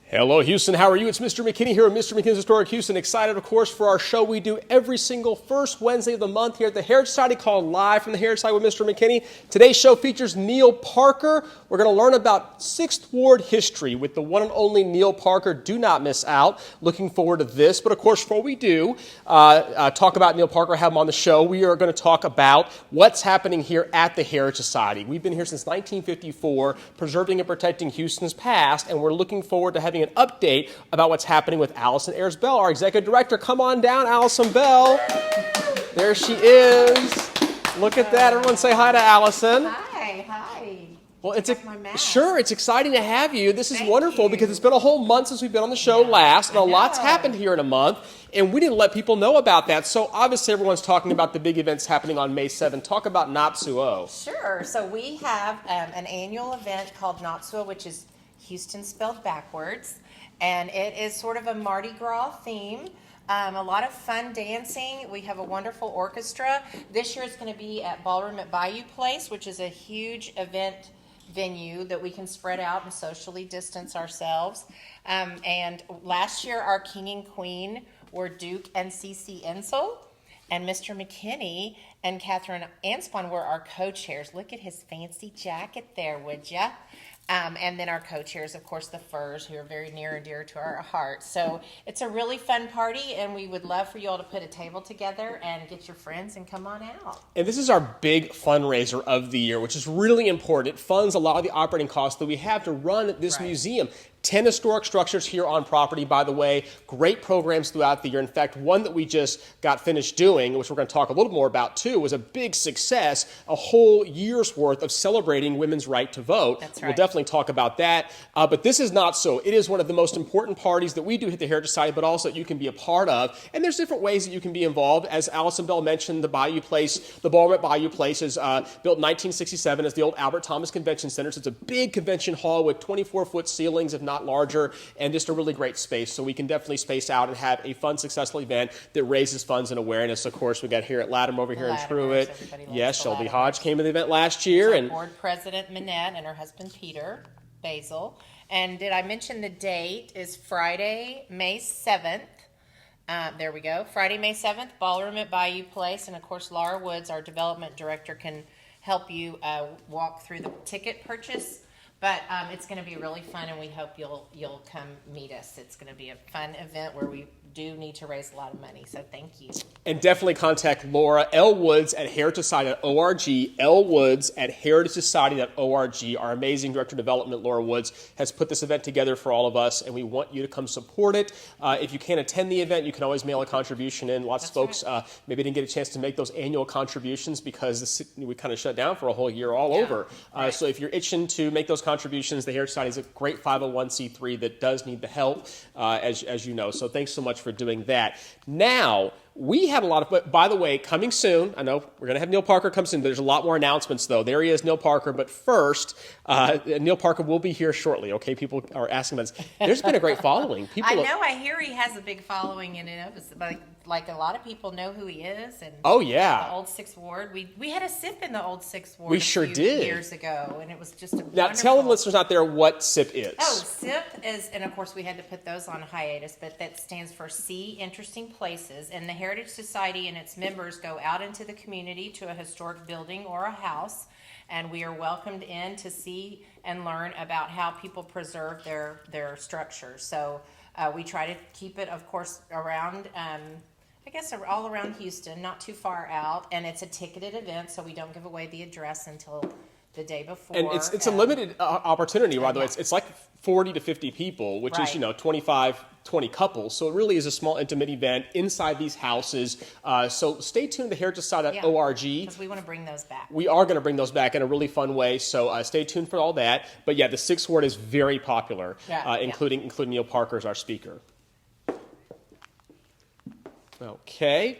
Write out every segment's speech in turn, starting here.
Hello, Houston. How are you? It's Mr. McKinney here at Mr. McKinney's Historic Houston. Excited, of course, for our show we do every single first Wednesday of the month here at the Heritage Society called Live from the Heritage Society with Mr. McKinney. Today's show features Neal Parker. We're going to learn about 6th Ward history with the one and only Neal Parker. Do not miss out. Looking forward to this. But, of course, before we do talk about Neal Parker, have him on the show, we are going to talk about what's happening here at the Heritage Society. We've been here since 1954, preserving and protecting Houston's past, and we're looking forward to having an update about what's happening with Allison Ayers Bell, our executive director. Come on down, Allison Bell. There she is. Look at that. Everyone say hi to Allison. Hi. Well, it's exciting to have you. This is wonderful because it's been a whole month since we've been on the show last, and a lot's happened here in a month, and we didn't let people know about that. So obviously everyone's talking about the big events happening on May 7th. Talk about Natsuo. Sure. So we have an annual event called Natsuo, which is Houston spelled backwards, and it is sort of a Mardi Gras theme. A lot of fun dancing. We have a wonderful orchestra. This year it's going to be at Ballroom at Bayou Place, which is a huge event venue that we can spread out and socially distance ourselves. And last year our king and queen were Duke and Cece Ensel, and Mister McKinney and Catherine Anspon were our co-chairs. Look at his fancy jacket there, would ya? And then our co-chairs, of course, the Furs, who are very near and dear to our hearts. So it's a really fun party, and we would love for you all to put a table together and get your friends and come on out. And this is our big fundraiser of the year, which is really important. It funds a lot of the operating costs that we have to run this museum. 10 historic structures here on property, by the way. Great programs throughout the year. In fact, one that we just got finished doing, which we're going to talk a little more about too, was a big success, a whole year's worth of celebrating women's right to vote. That's right. We'll definitely talk about that. But this is not so. It is one of the most important parties that we do at the Heritage Society, but also you can be a part of. And there's different ways that you can be involved. As Allison Bell mentioned, the Bayou Place, the Ballroom at Bayou Place is built in 1967 as the old Albert Thomas Convention Center. So it's a big convention hall with 24-foot ceilings, if not larger, and just a really great space. So we can definitely space out and have a fun, successful event that raises funds and awareness. Of course, we got here at Latimer over here in Truett. Yes, Shelby Hodge came to the event last year. And board president Minette and her husband Peter Basil. And did I mention the date is Friday, May 7th. There we go. Friday, May 7th, Ballroom at Bayou Place. And of course, Laura Woods, our development director, can help you walk through the ticket purchase. But it's going to be really fun, and we hope you'll come meet us. It's going to be a fun event where we do need to raise a lot of money, so thank you. And definitely contact Laura L. Woods at heritagesociety.org, L. Woods at heritagesociety.org. Our amazing Director of Development, Laura Woods, has put this event together for all of us, and we want you to come support it. If you can't attend the event, you can always mail a contribution in. Lots of folks maybe didn't get a chance to make those annual contributions because we kind of shut down for a whole year all over. So if you're itching to make those contributions, the Heritage Society is a great 501c3 that does need the help, as you know. So thanks so much for doing that. Now, we had a lot of, but by the way, coming soon, I know we're going to have Neal Parker come soon, but there's a lot more announcements, though. There he is, Neal Parker. But first, Neal Parker will be here shortly, okay? People are asking about this. There's been a great following. I know. I hear he has a big following in it. Like a lot of people know who he is. And oh, yeah. The old 6th Ward. We had a SIP in the old 6th Ward we sure did. Years ago, and it was just a Now, tell the listeners out there what SIP is. Oh, SIP is, and of course we had to put those on hiatus, but that stands for See Interesting Places, and the Heritage Society and its members go out into the community to a historic building or a house, and we are welcomed in to see and learn about how people preserve their structures. So we try to keep it, of course, around I guess all around Houston, not too far out, and it's a ticketed event, so we don't give away the address until the day before. And it's a limited opportunity, by the way. It's like 40 to 50 people, which is, 25, 20 couples. So it really is a small, intimate event inside these houses. So stay tuned to heritagesociety.org. Because we want to bring those back. We are going to bring those back in a really fun way. So stay tuned for all that. But yeah, the 6th Ward is very popular, including Neal Parker as our speaker. Okay.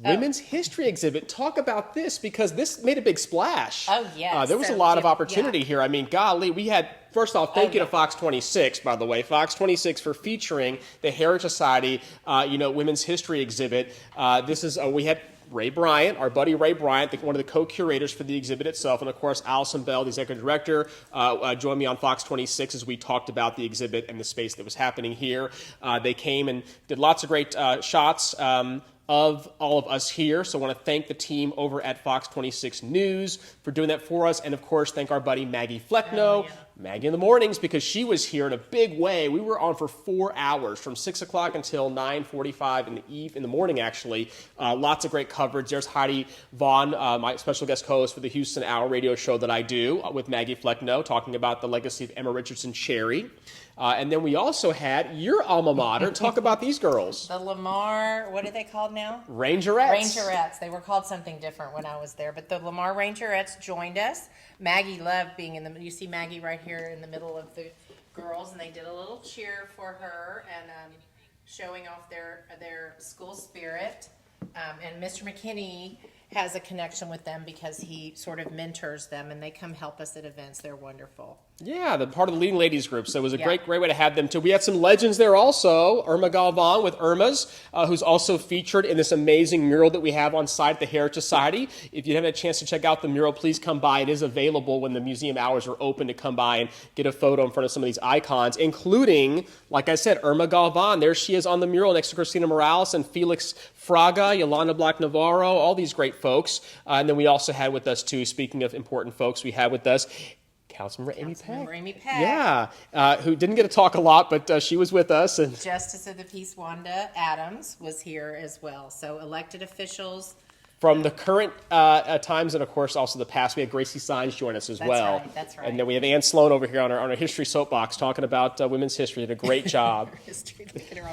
Women's History exhibit. Talk about this, because this made a big splash. Oh, yes. There was a lot of opportunity here. I mean, golly, we had, first off, thank you to Fox 26, by the way. Fox 26 for featuring the Heritage Society, Women's History exhibit. We had Ray Bryant, our buddy Ray Bryant, one of the co-curators for the exhibit itself, and of course Allison Bell, the executive director, joined me on Fox 26 as we talked about the exhibit and the space that was happening here. They came and did lots of great shots of all of us here. So I want to thank the team over at Fox 26 News for doing that for us. And of course, thank our buddy Maggie Flecknoe, Maggie in the mornings, because she was here in a big way. We were on for 4 hours from 6 o'clock until 9:45 in the morning, actually. Lots of great coverage. There's Heidi Vaughn, my special guest co-host for the Houston Hour radio show that I do with Maggie Flecknoe, talking about the legacy of Emma Richardson Cherry. And then we also had your alma mater. Talk about these girls. The Lamar, what are they called now? Rangerettes. Rangerettes. They were called something different when I was there. But the Lamar Rangerettes joined us. Maggie loved being in the, you see Maggie right here in the middle of the girls, and they did a little cheer for her and showing off their school spirit. And Mr. McKinney has a connection with them because he sort of mentors them, and they come help us at events. They're wonderful. Yeah, the part of the leading ladies group. So it was a great way to have them too. We had some legends there also. Irma Galvan with Irma's, who's also featured in this amazing mural that we have on site at the Heritage Society. If you haven't had a chance to check out the mural, please come by. It is available when the museum hours are open to come by and get a photo in front of some of these icons, including, like I said, Irma Galvan. There she is on the mural next to Christina Morales and Felix Fraga, Yolanda Black Navarro, all these great folks. And then we also had with us too, speaking of important folks, we had with us Councilmember Amy Peck. Yeah, who didn't get to talk a lot, but she was with us. And Justice of the Peace Wanda Adams was here as well. So elected officials. From the current times and, of course, also the past, we had Gracie Sines join us as well. That's right. And then we have Ann Sloan over here on our history soapbox talking about women's history. Did a great job.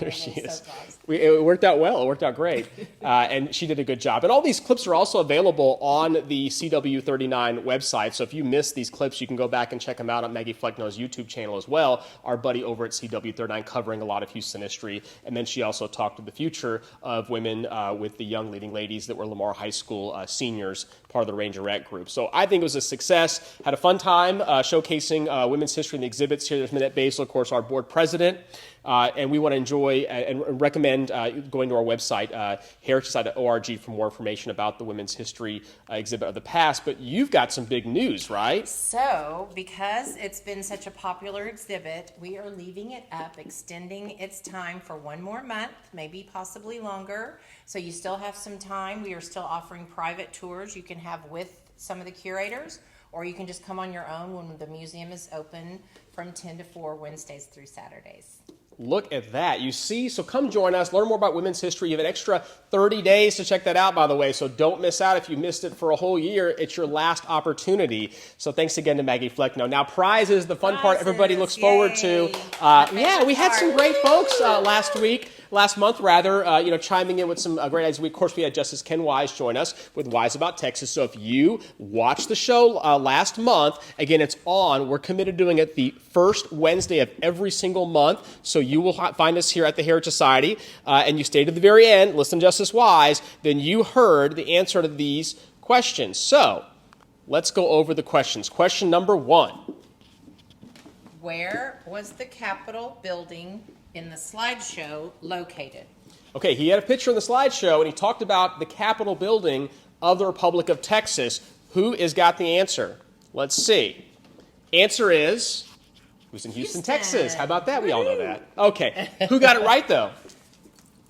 There she is. It worked out well. It worked out great. And she did a good job. And all these clips are also available on the CW39 website. So if you missed these clips, you can go back and check them out on Maggie Flecknoe's YouTube channel as well. Our buddy over at CW39 covering a lot of Houston history. And then she also talked to the future of women with the young leading ladies that were Lamar High School seniors, part of the Rangerette group. So I think it was a success. Had a fun time showcasing women's history in the exhibits here. There's Minette Basil, of course, our board president. And we want to enjoy and recommend going to our website, heritagesite.org, for more information about the women's history exhibit of the past. But you've got some big news, right? So, because it's been such a popular exhibit, we are leaving it up, extending its time for one more month, maybe possibly longer. So you still have some time. We are still offering private tours you can have with some of the curators, or you can just come on your own when the museum is open from 10 to 4 Wednesdays through Saturdays. Look at that. You see? So come join us. Learn more about women's history. You have an extra 30 days to check that out, by the way. So don't miss out. If you missed it for a whole year, it's your last opportunity. So thanks again to Maggie Flecknoe. Now, prizes, the fun part everybody looks forward to. We had some great folks last month, chiming in with some great ideas. Of course, we had Justice Ken Wise join us with Wise About Texas. So if you watched the show last month, again, it's on. We're committed to doing it the first Wednesday of every single month. So you will find us here at the Heritage Society, and you stay to the very end, listen to Justice Wise, then you heard the answer to these questions. So let's go over the questions. Question number 1. Where was the Capitol building in the slideshow located? Okay, he had a picture in the slideshow, and he talked about the Capitol building of the Republic of Texas. Who has got the answer? Let's see. Answer is, who's in Houston, Texas? How about that? We all know that. Okay, who got it right, though?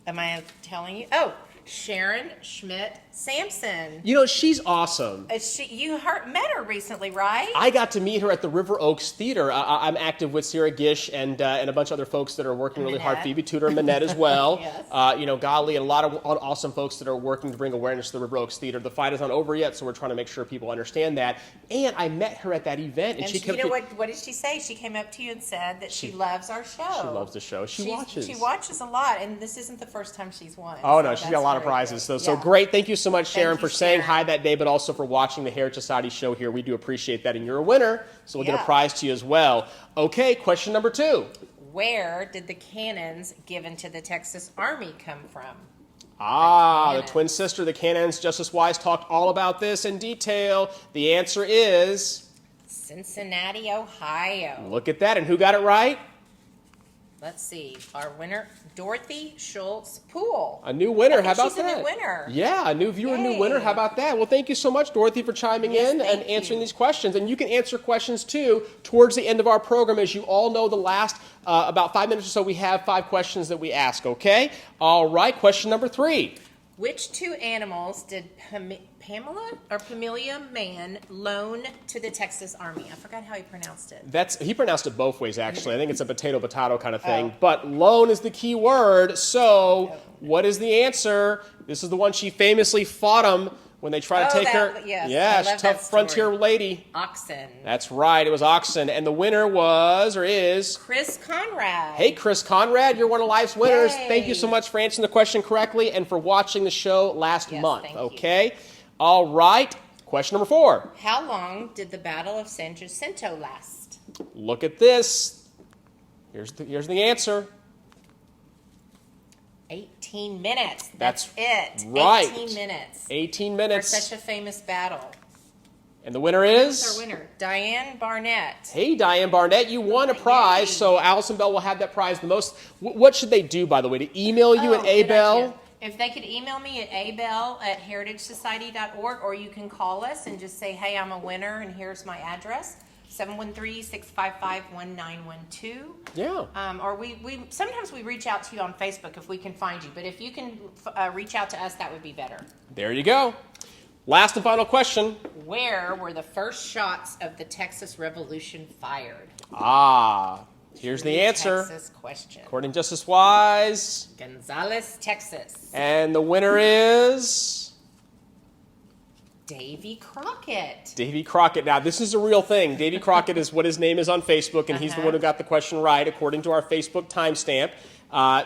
Am I telling you? Oh, Sharon Schmidt Sampson. You know, she's awesome. You met her recently, right? I got to meet her at the River Oaks Theater. I'm active with Sarah Gish and a bunch of other folks that are working really hard. Phoebe Tudor and Minette as well. Yes. Golly, and a lot of awesome folks that are working to bring awareness to the River Oaks Theater. The fight is not over yet, so we're trying to make sure people understand that. And I met her at that event. And what did she say? She came up to you and said that she loves our show. She loves the show. She watches. She watches a lot, and this isn't the first time she's won. Oh, no, she's got a lot of prizes. So great. Thank you so much, Sharon, for saying hi that day, but also for watching the Heritage Society show here. We do appreciate that, and you're a winner, so we'll get a prize to you as well. Okay, question number 2. Where did the cannons given to the Texas Army come from? The twin sister, the cannons. Justice Wise talked all about this in detail. The answer is... Cincinnati, Ohio. Look at that, and who got it right? Let's see. Our winner, Dorothy Schultz Poole. A new winner. How about she's that? A new winner. Yeah, a new viewer, Yay. new winner. How about that? Well, thank you so much, Dorothy, for chiming in and answering these questions. And you can answer questions, too, towards the end of our program. As you all know, the last about 5 minutes or so, we have 5 questions that we ask, okay? All right, question number 3. Which 2 animals did Pamelia Mann loan to the Texas Army? I forgot how he pronounced it. He pronounced it both ways, actually. I think it's a potato kind of thing. But loan is the key word. So what is the answer? This is the one she famously fought him when they tried to take her. Yes, yeah, she's a tough frontier lady. Oxen. That's right. It was oxen. And the winner was, or is... Chris Conrad. Hey, Chris Conrad, you're one of life's winners. Yay. Thank you so much for answering the question correctly and for watching the show last month. Thank okay? You. All right. Question number 4. How long did the Battle of San Jacinto last? Look at this. Here's the answer. 18 minutes. That's it. Right. 18 minutes. 18 minutes. For such a famous battle. And the winner is? Who's our winner? Diane Barnett. Hey, Diane Barnett, you won a prize, so Allison Bell will have that prize the most. What should they do, by the way, to email you at abell? If they could email me at abell@heritagesociety.org, or you can call us and just say, hey, I'm a winner, and here's my address. 713-655-1912. Yeah. Or we sometimes we reach out to you on Facebook if we can find you. But if you can reach out to us, that would be better. There you go. Last and final question. Where were the first shots of the Texas Revolution fired? Here's the answer. Texas question. According to Justice Wise. Gonzales, Texas. And the winner is... Davy Crockett. Davy Crockett. Now, this is a real thing. Davy Crockett is what his name is on Facebook, and he's the one who got the question right, according to our Facebook timestamp.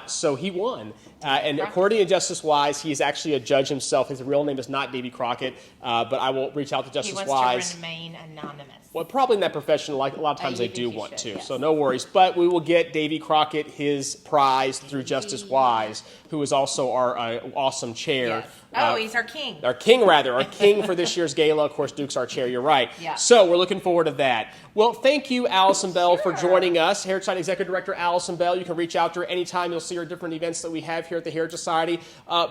So he won. And according to Justice Wise, he is actually a judge himself. His real name is not Davy Crockett, but I will reach out to Justice Wise. He wants to remain anonymous. Well, probably in that profession, like a lot of times they do want to, yes. so no worries. But we will get Davy Crockett his prize through Justice Wise, who is also our awesome chair. Yes. He's our king. Our king, rather. Our king for this year's gala. Of course, Duke's our chair. You're right. Yeah. So we're looking forward to that. Well, thank you, Allison Bell, for joining us. Heritage Society Executive Director Allison Bell. You can reach out to her anytime. You'll see her different events that we have here at the Heritage Society.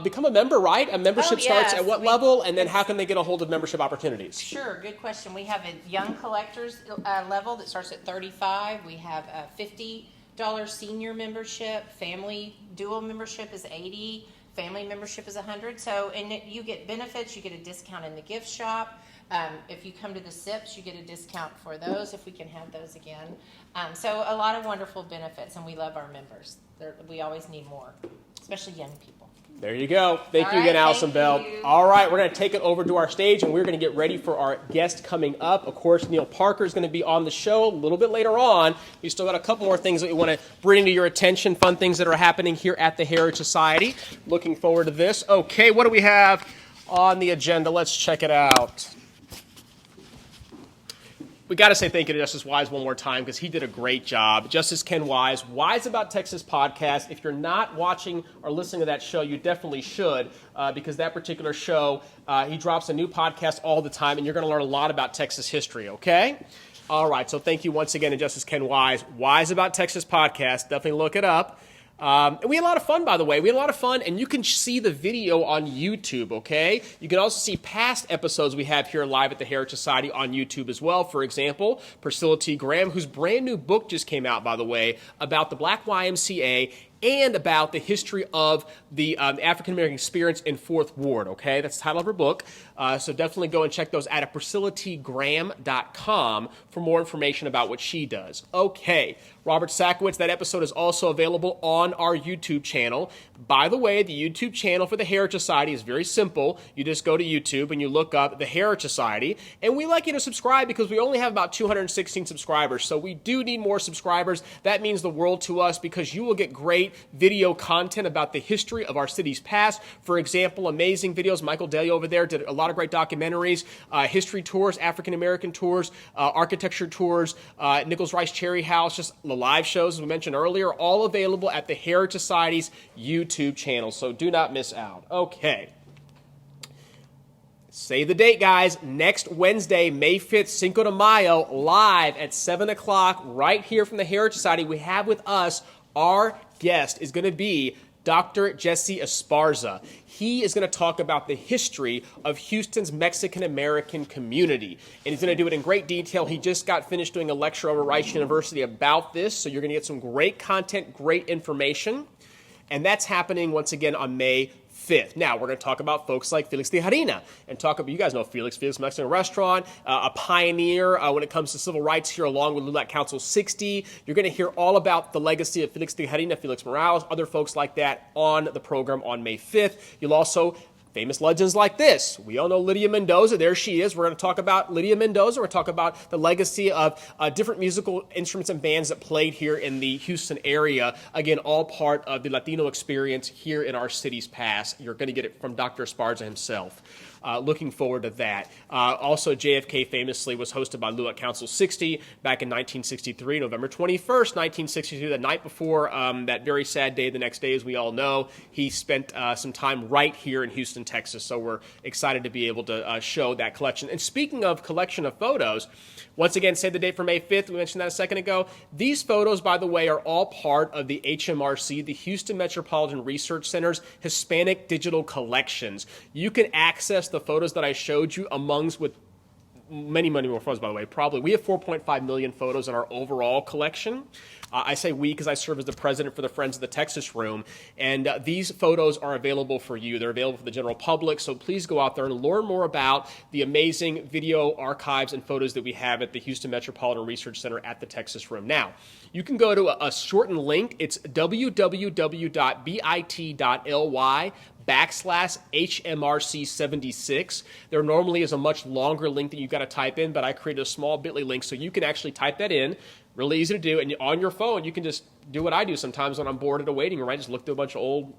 Become a member, right? A membership starts at what level? And then how can they get a hold of membership opportunities? Sure. Good question. We have a young collectors level that starts at $35. We have a $50 senior membership. Family dual membership is $80. Family membership is $100. So, and you get benefits. You get a discount in the gift shop. If you come to the SIPs, you get a discount for those, if we can have those again. So a lot of wonderful benefits, and we love our members. We always need more, especially young people. There you go. Thank you again, Allison Bell. All right, we're going to take it over to our stage, and we're going to get ready for our guest coming up. Of course, Neal Parker is going to be on the show a little bit later on. We still got a couple more things that we want to bring to your attention, fun things that are happening here at the Heritage Society. Looking forward to this. Okay, what do we have on the agenda? Let's check it out. We got to say thank you to Justice Wise one more time because he did a great job. Justice Ken Wise, Wise About Texas podcast. If you're not watching or listening to that show, you definitely should because that particular show, he drops a new podcast all the time, and you're going to learn a lot about Texas history, okay? All right, so thank you once again to Justice Ken Wise. Wise About Texas podcast. Definitely look it up. And we had a lot of fun, by the way. We had a lot of fun, and you can see the video on YouTube, okay? You can also see past episodes we have here live at the Heritage Society on YouTube as well. For example, Priscilla T. Graham, whose brand new book just came out, by the way, about the Black YMCA and about the history of the African-American experience in Fourth Ward, okay? That's the title of her book. So definitely go and check those out at PriscillaTGraham.com for more information about what she does. Okay, Robert Sakowitz, that episode is also available on our YouTube channel. By the way, the YouTube channel for the Heritage Society is very simple. You just go to YouTube and you look up the Heritage Society, and we like you to subscribe because we only have about 216 subscribers, so we do need more subscribers. That means the world to us because you will get great video content about the history of our city's past. For example, amazing videos. Michael Daly over there did a lot of great documentaries, history tours, African-American tours, architecture tours, Nichols Rice Cherry House, just the live shows, as we mentioned earlier, all available at the Heritage Society's YouTube channel, so do not miss out. Okay. Save the date, guys. Next Wednesday, May 5th, Cinco de Mayo, live at 7 o'clock, right here from the Heritage Society. We have with us Our guest is going to be Dr. Jesse Esparza. He is going to talk about the history of Houston's Mexican-American community, and he's going to do it in great detail. He just got finished doing a lecture over Rice University about this, so you're going to get some great content, great information, and that's happening once again on May 5th. Now, we're going to talk about folks like Felix de Harina and talk about, you guys know Felix Mexican Restaurant, a pioneer when it comes to civil rights here along with LULAC Council 60. You're going to hear all about the legacy of Felix de Harina, Felix Morales, other folks like that on the program on May 5th. You'll also famous legends like this. We all know Lydia Mendoza. There she is. We're going to talk about Lydia Mendoza. We're going to talk about the legacy of different musical instruments and bands that played here in the Houston area. Again, all part of the Latino experience here in our city's past. You're going to get it from Dr. Esparza himself. Looking forward to that. Also, JFK famously was hosted by LULAC Council 60 back in 1963, November 21st, 1963, the night before that very sad day. The next day, as we all know, he spent some time right here in Houston, Texas. So we're excited to be able to show that collection. And speaking of collection of photos, once again, save the date for May 5th. We mentioned that a second ago. These photos, by the way, are all part of the HMRC, the Houston Metropolitan Research Center's Hispanic Digital Collections. You can access the photos that I showed you amongst with many more photos, by the way. Probably we have 4.5 million photos in our overall collection. I say we because I serve as the president for the Friends of the Texas Room, and these photos are available for you. They're available for the general public, so please go out there and learn more about the amazing video archives and photos that we have at the Houston Metropolitan Research Center at the Texas Room. Now, you can go to a shortened link. It's www.bit.ly/HMRC76. There normally is a much longer link that you've got to type in, but I created a small bit.ly link so you can actually type that in. Really easy to do, and on your phone you can just do what I do sometimes when I'm bored at a waiting room. I just look through a bunch of old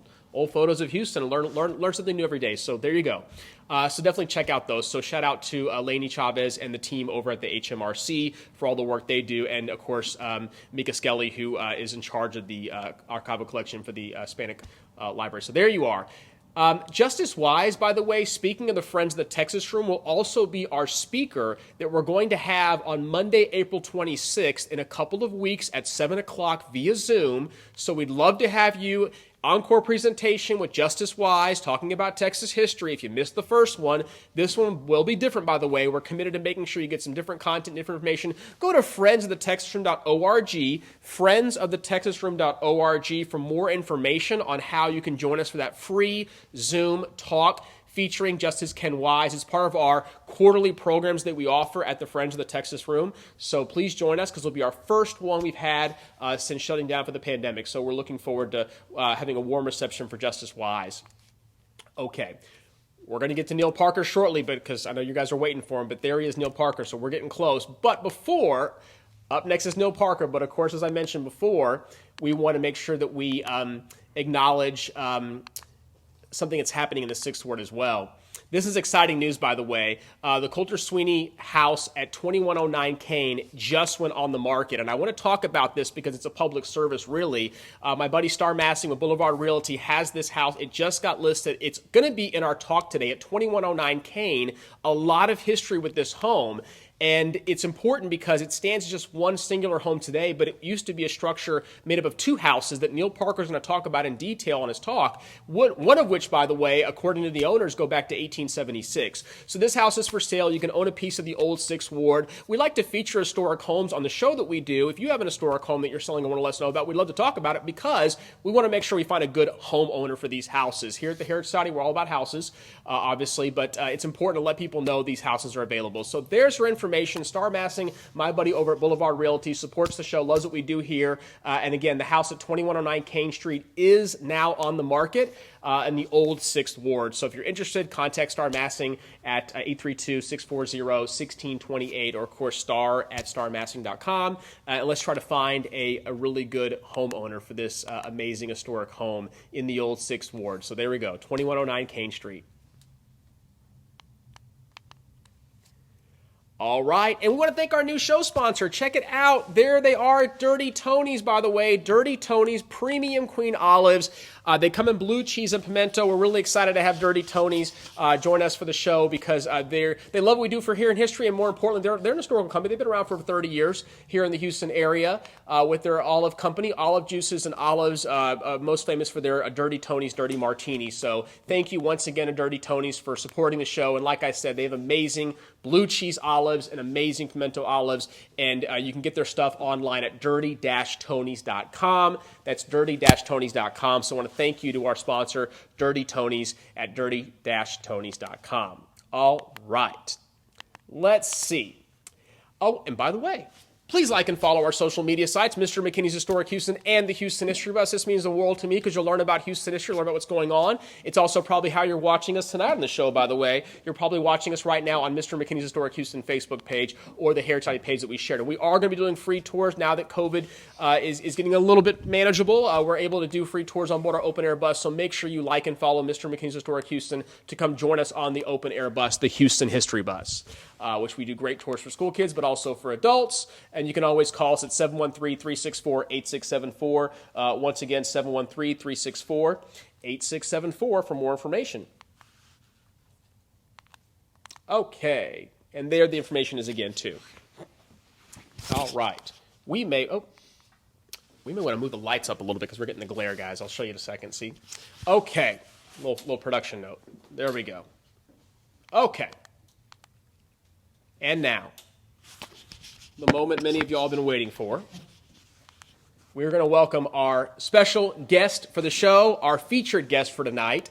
photos of Houston and learn something new every day. So there you go. So definitely check out those. So shout out to Lainey Chavez and the team over at the HMRC for all the work they do, and of course Mika Skelly, who is in charge of the archival collection for the Hispanic Library. So there you are. Justice Wise, by the way, speaking of the Friends of the Texas Room, will also be our speaker that we're going to have on Monday, April 26th in a couple of weeks at 7 o'clock via Zoom. So we'd love to have you. Encore presentation with Justice Wise talking about Texas history. If you missed the first one, this one will be different, by the way. We're committed to making sure you get some different content, different information. Go to friendsofgetexasroom.org, friendsofgetexasroom.org for more information on how you can join us for that free Zoom talk featuring Justice Ken Wise. It's part of our quarterly programs that we offer at the Friends of the Texas Room. So please join us because it'll be our first one we've had since shutting down for the pandemic. So we're looking forward to having a warm reception for Justice Wise. Okay. We're going to get to Neal Parker shortly, but because I know you guys are waiting for him, but there he is, Neal Parker, so we're getting close. But before, up next is Neal Parker, but of course, as I mentioned before, we want to make sure that we acknowledge something that's happening in the 6th Ward as well. This is exciting news, by the way. The Coulter Sweeney house at 2109 Kane just went on the market, and I want to talk about this because it's a public service, really. My buddy Star Massing with Boulevard Realty has this house. It just got listed. It's going to be in our talk today at 2109 Kane. A lot of history with this home. And it's important because it stands as just one singular home today, but it used to be a structure made up of two houses that Neal Parker is going to talk about in detail on his talk, one of which, by the way, according to the owners, go back to 1876. So this house is for sale. You can own a piece of the old 6th Ward. We like to feature historic homes on the show that we do. If you have an historic home that you're selling and want to let us know about, we'd love to talk about it because we want to make sure we find a good homeowner for these houses. Here at the Heritage Society, we're all about houses, obviously, but it's important to let people know these houses are available. So there's your information. Star Massing, my buddy over at Boulevard Realty, supports the show, loves what we do here. And again, the house at 2109 Kane Street is now on the market in the old 6th Ward. So if you're interested, contact Star Massing at 832-640-1628 or, of course, star@starmassing.com. And let's try to find a really good homeowner for this amazing historic home in the old 6th Ward. So there we go, 2109 Kane Street. All right, and we want to thank our new show sponsor. Check it out. There they are, Dirty Tony's, by the way. Dirty Tony's Premium Queen Olives. They come in blue cheese and pimento. We're really excited to have Dirty Tony's join us for the show because they love what we do for Here in History, and more importantly, they're an historical company. They've been around for 30 years here in the Houston area with their olive company, olive juices and olives, most famous for their Dirty Tony's Dirty Martini. So thank you once again to Dirty Tony's for supporting the show. And like I said, they have amazing blue cheese olives and amazing pimento olives, and you can get their stuff online at dirty-tonys.com. That's dirty-tonys.com. So I want to thank you to our sponsor, Dirty Tony's, at dirty-tonys.com. All right. Let's see. Oh, and by the way, please like and follow our social media sites, Mr. McKinney's Historic Houston and the Houston History Bus. This means the world to me because you'll learn about Houston history, learn about what's going on. It's also probably how you're watching us tonight on the show, by the way. You're probably watching us right now on Mr. McKinney's Historic Houston Facebook page or the Heritage page that we shared. And we are going to be doing free tours now that COVID is getting a little bit manageable. We're able to do free tours on board our open air bus, so make sure you like and follow Mr. McKinney's Historic Houston to come join us on the open air bus, the Houston History Bus. Which we do great tours for school kids, but also for adults. And you can always call us at 713-364-8674. Once again, 713-364-8674 for more information. Okay, and there the information is again, too. All right. We may want to move the lights up a little bit because we're getting the glare, guys. I'll show you in a second, see? Okay, little production note. There we go. Okay. And now, the moment many of y'all have been waiting for. We're going to welcome our special guest for the show, our featured guest for tonight.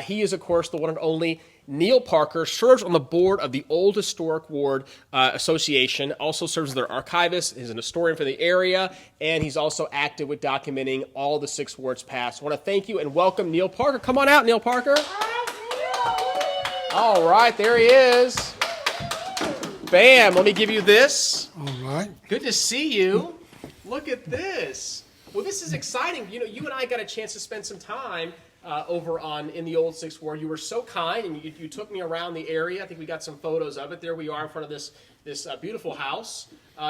He is, of course, the one and only Neal Parker, serves on the board of the Old Historic Ward Association, also serves as their archivist, is an historian for the area, and he's also active with documenting all the 6 wards past. I want to thank you and welcome Neal Parker. Come on out, Neal Parker. All right, there he is. Bam, let me give you this. All right. Good to see you. Look at this. Well, this is exciting. You know, you and I got a chance to spend some time over in the old 6th Ward. You were so kind, and you took me around the area. I think we got some photos of it. There we are in front of this beautiful house.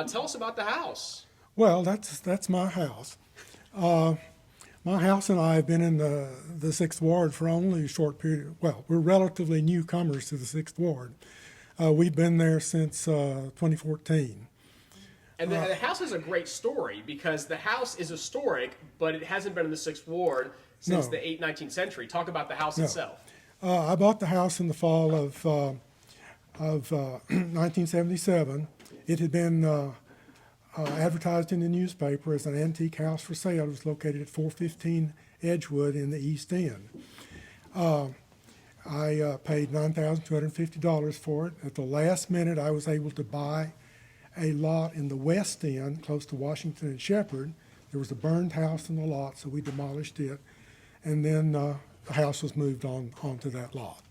Tell us about the house. Well, that's my house. My house and I have been in the 6th Ward for only a short period. Well, we're relatively newcomers to the 6th Ward. We've been there since 2014. And the house has a great story because the house is historic, but it hasn't been in the 6th Ward since the 19th century. Talk about the house itself. I bought the house in the fall of 1977. It had been advertised in the newspaper as an antique house for sale. It was located at 415 Edgewood in the East End. I paid $9,250 for it. At the last minute, I was able to buy a lot in the West End, close to Washington and Shepherd. There was a burned house in the lot, so we demolished it. And then the house was moved onto that lot.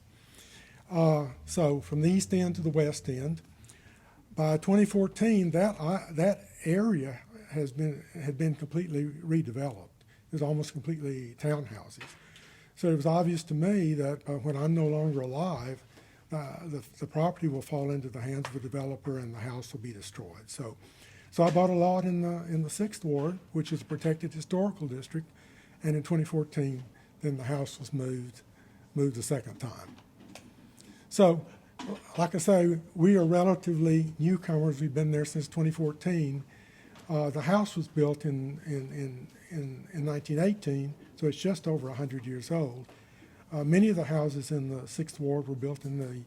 So from the East End to the West End. By 2014, that area had been completely redeveloped. It was almost completely townhouses. So it was obvious to me that when I'm no longer alive, the property will fall into the hands of a developer and the house will be destroyed. So I bought a lot in the 6th Ward, which is a protected historical district, and in 2014, then the house was moved the second time. So, like I say, we are relatively newcomers. We've been there since 2014. The house was built in 1918, so it's just over 100 years old. Many of the houses in the 6th Ward were built in the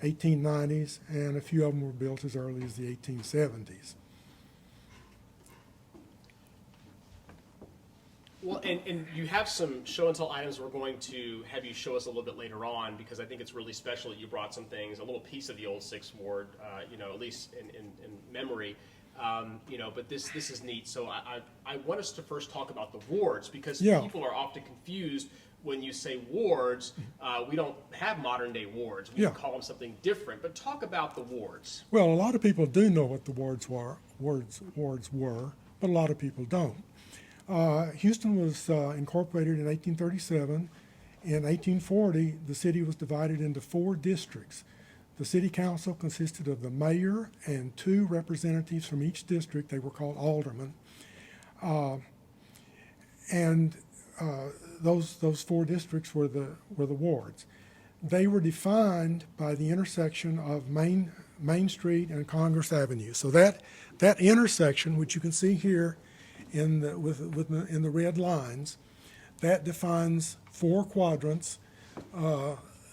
1890s, and a few of them were built as early as the 1870s. Well, and you have some show and tell items we're going to have you show us a little bit later on because I think it's really special that you brought some things, a little piece of the old 6th Ward, at least in memory. But this is neat. So I want us to first talk about the wards because people are often confused when you say wards. We don't have modern day wards. We call them something different. But talk about the wards. Well, a lot of people do know what the wards were, but a lot of people don't. Houston was incorporated in 1837. In 1840, the city was divided into 4 districts. The city council consisted of the mayor and 2 representatives from each district. They were called aldermen. And those 4 districts were the wards. They were defined by the intersection of Main Street and Congress Avenue. So that intersection, which you can see here in the red lines, that defines 4 quadrants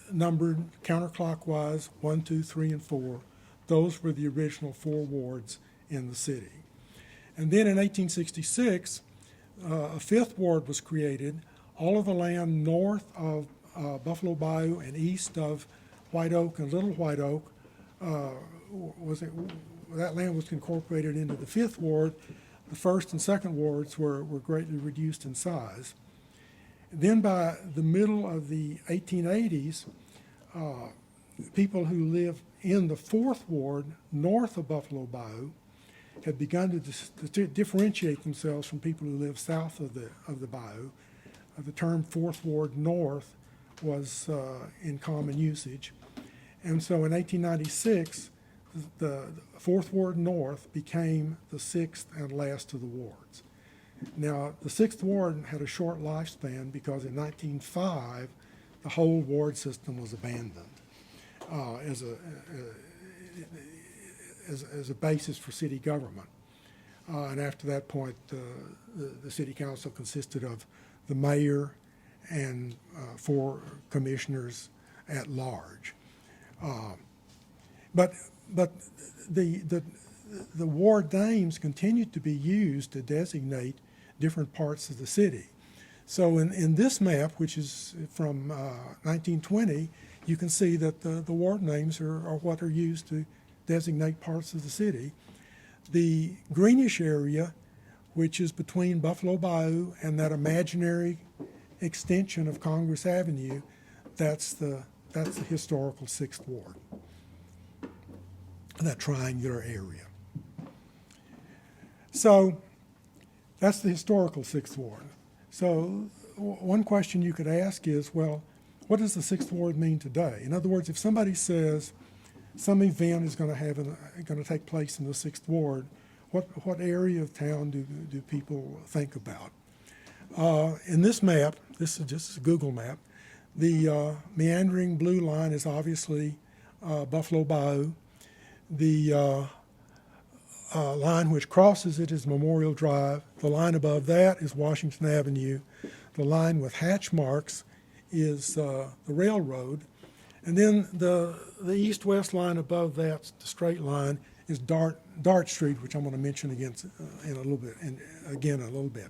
numbered counterclockwise 1, 2, 3, and 4. Those were the original 4 wards in the city. And then in 1866, a 5th ward was created. All of the land north of Buffalo Bayou and east of White Oak and Little White Oak, that land was incorporated into the 5th ward. The 1st and 2nd wards were greatly reduced in size. Then by the middle of the 1880s, people who live in the 4th ward north of Buffalo Bayou had begun to differentiate themselves from people who live south of the bayou. The term 4th ward north was in common usage. And so in 1896, the 4th ward north became the 6th and last of the wards. Now, the 6th ward had a short lifespan because in 1905, the whole ward system was abandoned as a basis for city government. And after that point, the city council consisted of the mayor and 4 commissioners at large. But the ward names continued to be used to designate different parts of the city. So in this map, which is from 1920, you can see that the ward names are what are used to designate parts of the city. The greenish area, which is between Buffalo Bayou and that imaginary extension of Congress Avenue, that's the historical 6th ward, that triangular area. So that's the historical 6th ward. So one question you could ask is, well, what does the 6th ward mean today? In other words, if somebody says some event is going to take place in the 6th ward, what area of town do people think about? In this map, this is just a Google map, the meandering blue line is obviously Buffalo Bayou. The line which crosses it is Memorial Drive. The line above that is Washington Avenue. The line with hatch marks is the railroad. And then the east-west line above that, the straight line, is Dart Street, which I'm going to mention again in a little bit.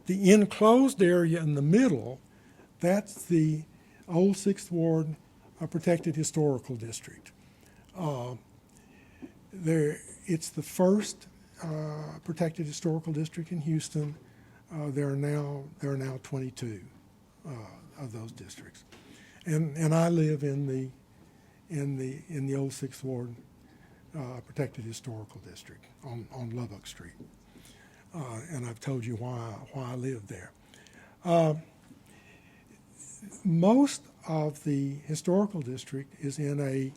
The enclosed area in the middle, that's the old 6th Ward Protected Historical District. It's the first protected historical district in Houston. There are now 22 of those districts, and I live in the old 6th Ward Protected Historical District on Lubbock Street, and I've told you why I live there. Most of the historical district is in a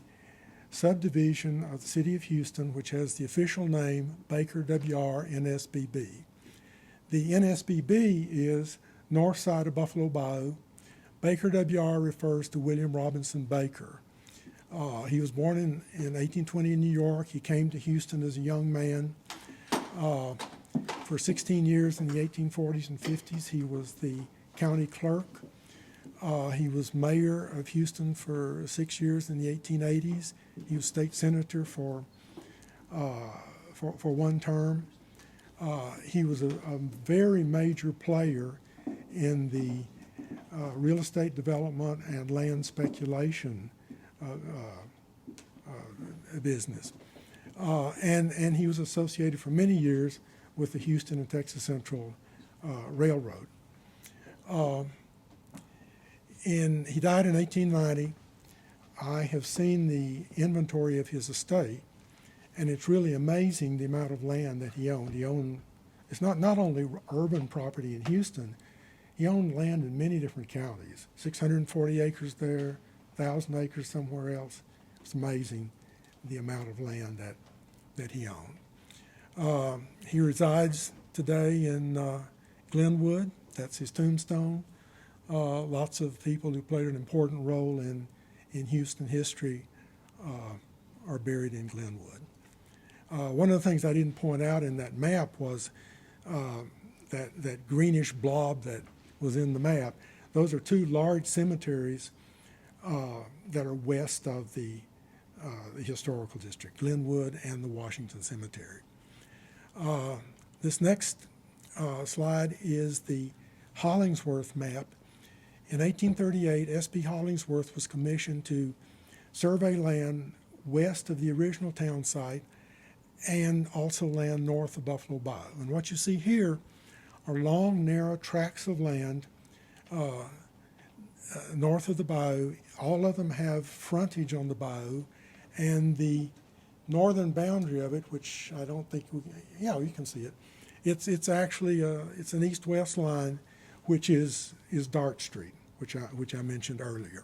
subdivision of the city of Houston, which has the official name Baker W.R. NSBB. The NSBB is north side of Buffalo Bayou. Baker W.R. refers to William Robinson Baker. He was born in 1820 in New York. He came to Houston as a young man. For 16 years in the 1840s and 50s, he was the county clerk. He was mayor of Houston for 6 years in the 1880s. He was state senator for 1 term. He was a very major player in the real estate development and land speculation business. And he was associated for many years with the Houston and Texas Central Railroad. He died in 1890. I have seen the inventory of his estate, and it's really amazing the amount of land that he owned. It's not only urban property in Houston, he owned land in many different counties, 640 acres there, 1,000 acres somewhere else. It's amazing the amount of land that he owned. He resides today in Glenwood. That's his tombstone. Lots of people who played an important role in Houston history are buried in Glenwood. One of the things I didn't point out in that map was that greenish blob that was in the map. Those are two large cemeteries that are west of the historical district, Glenwood and the Washington Cemetery. This next slide is the Hollingsworth map. In 1838, S.P. Hollingsworth was commissioned to survey land west of the original town site and also land north of Buffalo Bayou. And what you see here are long, narrow tracts of land north of the bayou. All of them have frontage on the bayou, and the northern boundary of it, which I don't think you can see it. It's actually it's an east-west line, which is Dart Street, which I mentioned earlier.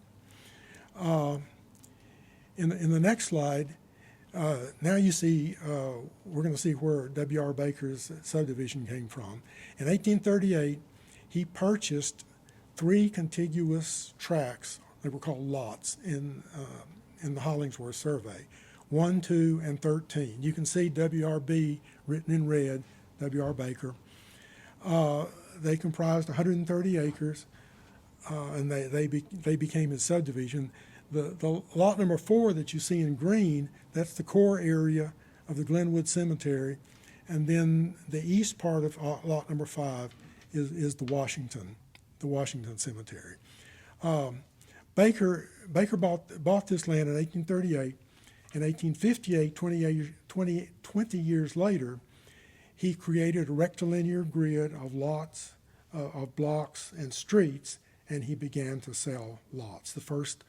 In the next slide, now you see we're going to see where W.R. Baker's subdivision came from. In 1838, he purchased 3 contiguous tracts. They were called lots in the Hollingsworth survey, 1, 2, and 13. You can see WRB written in red, W.R. Baker. They comprised 130 acres, and they became his subdivision. The lot number 4 that you see in green, that's the core area of the Glenwood Cemetery, and then the east part of lot number 5 is the Washington Cemetery. Baker bought this land in 1838. In 1858, 20 years later, he created a rectilinear grid of lots, of blocks and streets, and he began to sell lots. The first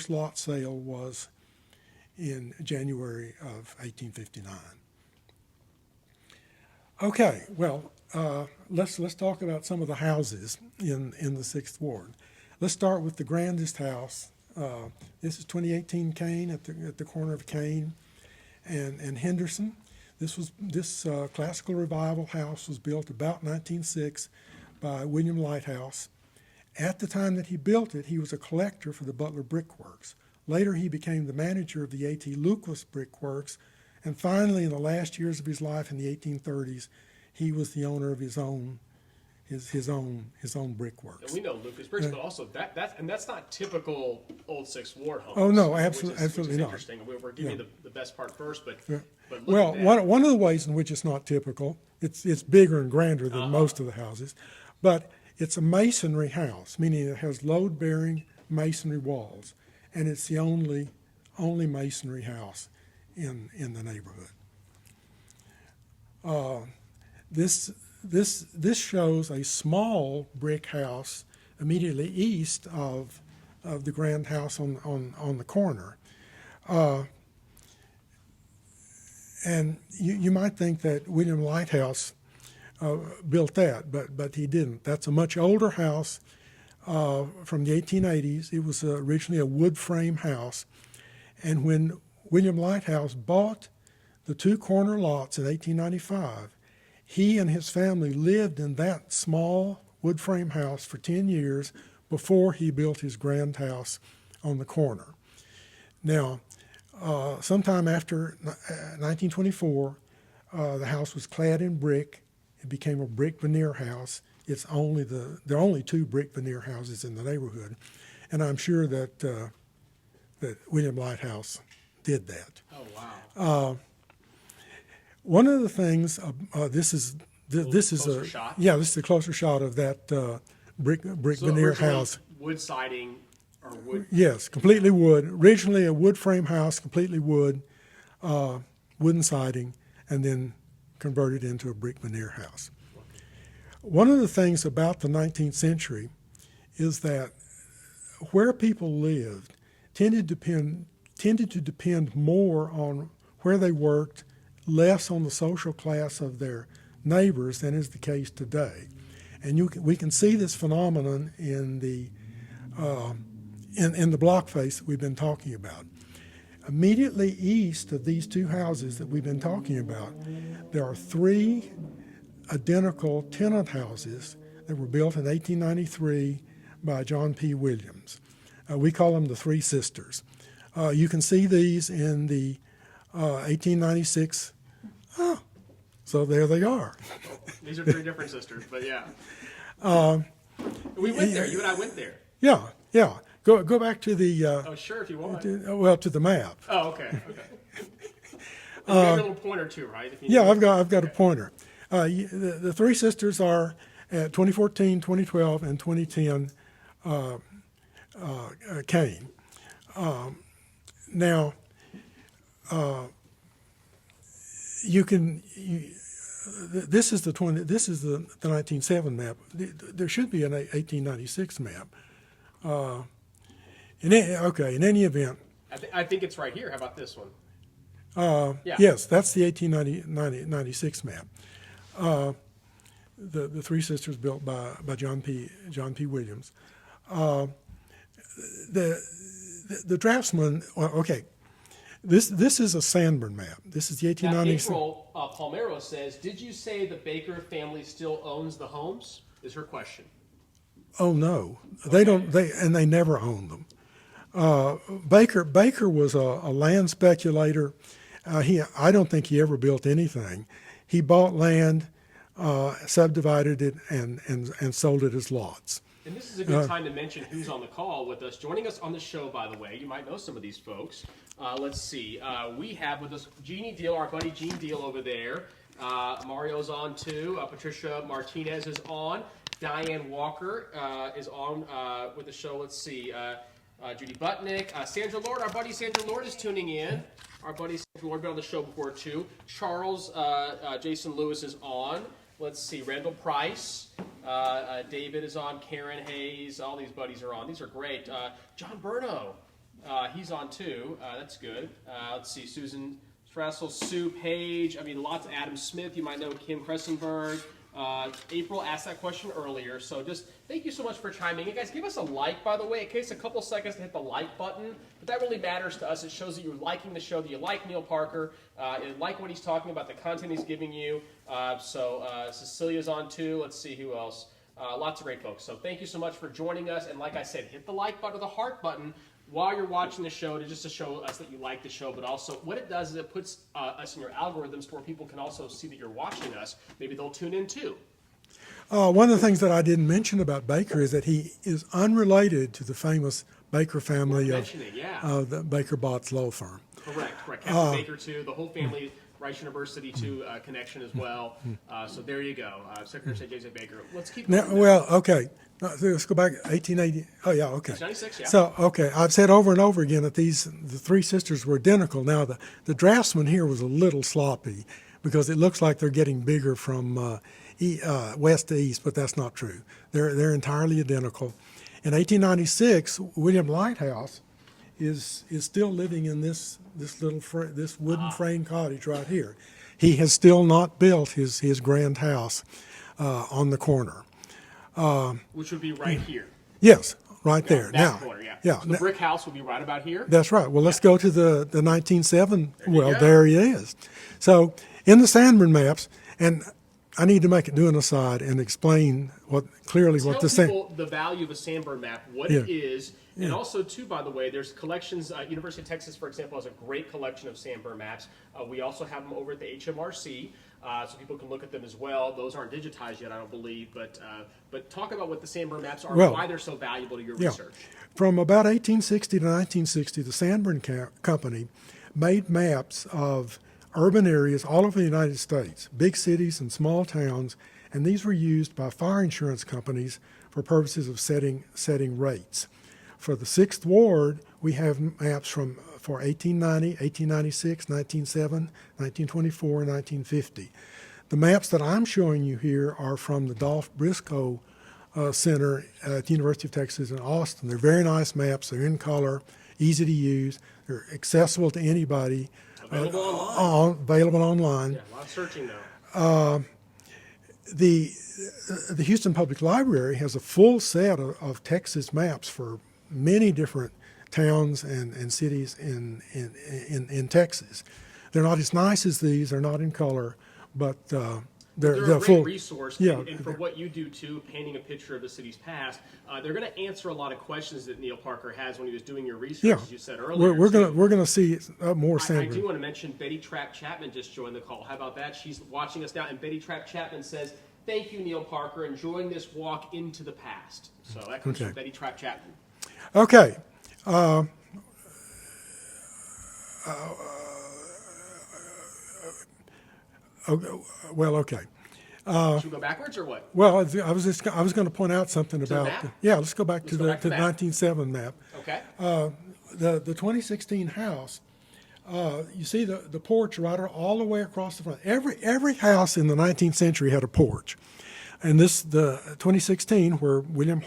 lot sale was in January of 1859. Okay, well, let's talk about some of the houses in the 6th Ward. Let's start with the grandest house. This is 2018 Kane at the corner of Kane and Henderson. This classical revival house was built about 1906 by William Lighthouse. At the time that he built it, he was a collector for the Butler Brick Works. Later, he became the manager of the A.T. Lucas Brick Works, and finally, in the last years of his life in the 1830s, he was the owner of his own brick works. And we know Lucas Bricks, but also that's not typical old 6th Ward homes. Oh no, absolutely absolutely not. Interesting. We're giving you the best part first, but well, one of the ways in which it's not typical, it's bigger and grander than most of the houses, but it's a masonry house, meaning it has load-bearing masonry walls, and it's the only masonry house in the neighborhood. This shows a small brick house immediately east of the grand house on the corner. And you might think that William Lighthouse built that, but he didn't. That's a much older house from the 1880s. It was originally a wood frame house, and when William Lighthouse bought the 2 corner lots in 1895, he and his family lived in that small wood frame house for 10 years before he built his grand house on the corner. Now, sometime after 1924, the house was clad in brick. It became a brick veneer house. There are only 2 brick veneer houses in the neighborhood, and I'm sure that William Lighthouse did that. Oh wow! One of the things this is a closer shot of that brick veneer house. Wood siding or wood. Yes, completely wood. Originally a wood frame house, completely wood, wooden siding, and then converted into a brick veneer house. One of the things about the 19th century is that where people lived tended to depend more on where they worked, less on the social class of their neighbors than is the case today. And we can see this phenomenon in the block face that we've been talking about. Immediately east of these two houses that we've been talking about, there are three identical tenant houses that were built in 1893 by John P. Williams. We call them the Three Sisters. You can see these in the 1896. Oh, so there they are. These are three different sisters, but yeah. We went there. You and I went there. Yeah. Go back to the. Oh, sure, if you want. To the map. Oh, okay. You have a little pointer too, right? If you Yeah, need I've got a pointer. The Three Sisters are at 2014, 2012, and 2010 Kane. Now, this is the 1907 map. There should be an 1896 map. In any event. I think it's right here. How about this one? Yeah. Yes, that's the 1896 map. The Three Sisters built by John P. Williams. The draftsman. Okay, this is a Sanborn map. This is the 1896. Now, April Palmero says, "Did you say the Baker family still owns the homes?" Is her question. Oh no, they don't. They never owned them. Baker was a land speculator. I don't think he ever built anything. He bought land, subdivided it, and sold it as lots. And this is a good time to mention who's on the call with us. Joining us on the show, by the way, you might know some of these folks. Let's see. We have with us Jeannie Deal, our buddy Gene Deal over there. Mario's on too. Patricia Martinez is on. Diane Walker is on with the show. Let's see. Judy Butnick. Sandra Lord, our buddy Sandra Lord is tuning in. Our buddy Sandra Lord been on the show before too. Charles Jason Lewis is on. Let's see. Randall Price. David is on. Karen Hayes. All these buddies are on. These are great. John Burno. He's on too. That's good. Let's see. Susan Stressel, Sue Page. I mean, lots of Adam Smith. You might know Kim Kressenberg. April asked that question earlier, so just thank you so much for chiming in. Guys, give us a like, by the way. It takes a couple seconds to hit the like button, but that really matters to us. It shows that you're liking the show, that you like Neal Parker, you like what he's talking about, the content he's giving you. Cecilia's on too. Let's see who else. Lots of great folks. So thank you so much for joining us, and like I said, hit the like button or the heart button while you're watching the show, just to show us that you like the show, but also what it does is it puts us in your algorithms to where people can also see that you're watching us. Maybe they'll tune in too. One of the things that I didn't mention about Baker is that he is unrelated to the famous Baker family of the Baker Botts law firm. Correct. Captain Baker too, the whole family, Rice University too, connection as well. So there you go. Secretary of State J.J. Baker. Let's keep going. Now, well, okay. Let's go back 1880. Oh, yeah, okay. 96, yeah. So, okay, I've said over and over again that the Three Sisters were identical. Now, the draftsman here was a little sloppy because it looks like they're getting bigger from west to east, but that's not true. They're entirely identical. In 1896, William Lighthouse is still living in this wooden frame cottage right here. He has still not built his grand house on the corner. Which would be right here. Yes, right there. That corner, yeah. So the brick house would be right about here? That's right. Well, let's go to the 1907. There he is. So in the Sanborn maps, and I need to do an aside and explain what Tell people the value of a Sanborn map, what it is, and also, too, by the way, there's collections. University of Texas, for example, has a great collection of Sanborn maps. We also have them over at the HMRC, so people can look at them as well. Those aren't digitized yet, I don't believe, but talk about what the Sanborn maps are, and why they're so valuable to your research. From about 1860 to 1960, the Sanborn Company made maps of urban areas all over the United States, big cities and small towns, and these were used by fire insurance companies for purposes of setting rates. For the 6th Ward, we have maps for 1890, 1896, 1907, 1924, and 1950. The maps that I'm showing you here are from the Dolph Briscoe Center at the University of Texas in Austin. They're very nice maps. They're in color, easy to use. They're accessible to anybody. Available online. Available online. Yeah, a lot of searching though. The Houston Public Library has a full set of Texas maps for many different towns and cities in Texas. They're not as nice as these. They're not in color, but they're a great full resource, Yeah, and for what you do too, painting a picture of the city's past. They're going to answer a lot of questions that Neal Parker has when he was doing your research, Yeah. as you said earlier. we're gonna see more I Sandra. do want to mention Betty Trapp Chapman just joined the call. How about that? She's watching us now, and Betty Trapp Chapman says, "Thank you, Neal Parker, enjoying this walk into the past." So that comes Okay. from Betty Trapp Chapman. Okay. Okay. Should we go backwards or what? Well, I was going to point out something the about map? yeah. Let's go back to go the back to that. 1907 map. Okay. The 2016 house. You see the porch right all the way across the front. Every house in the 19th century had a porch, and the 2016 where William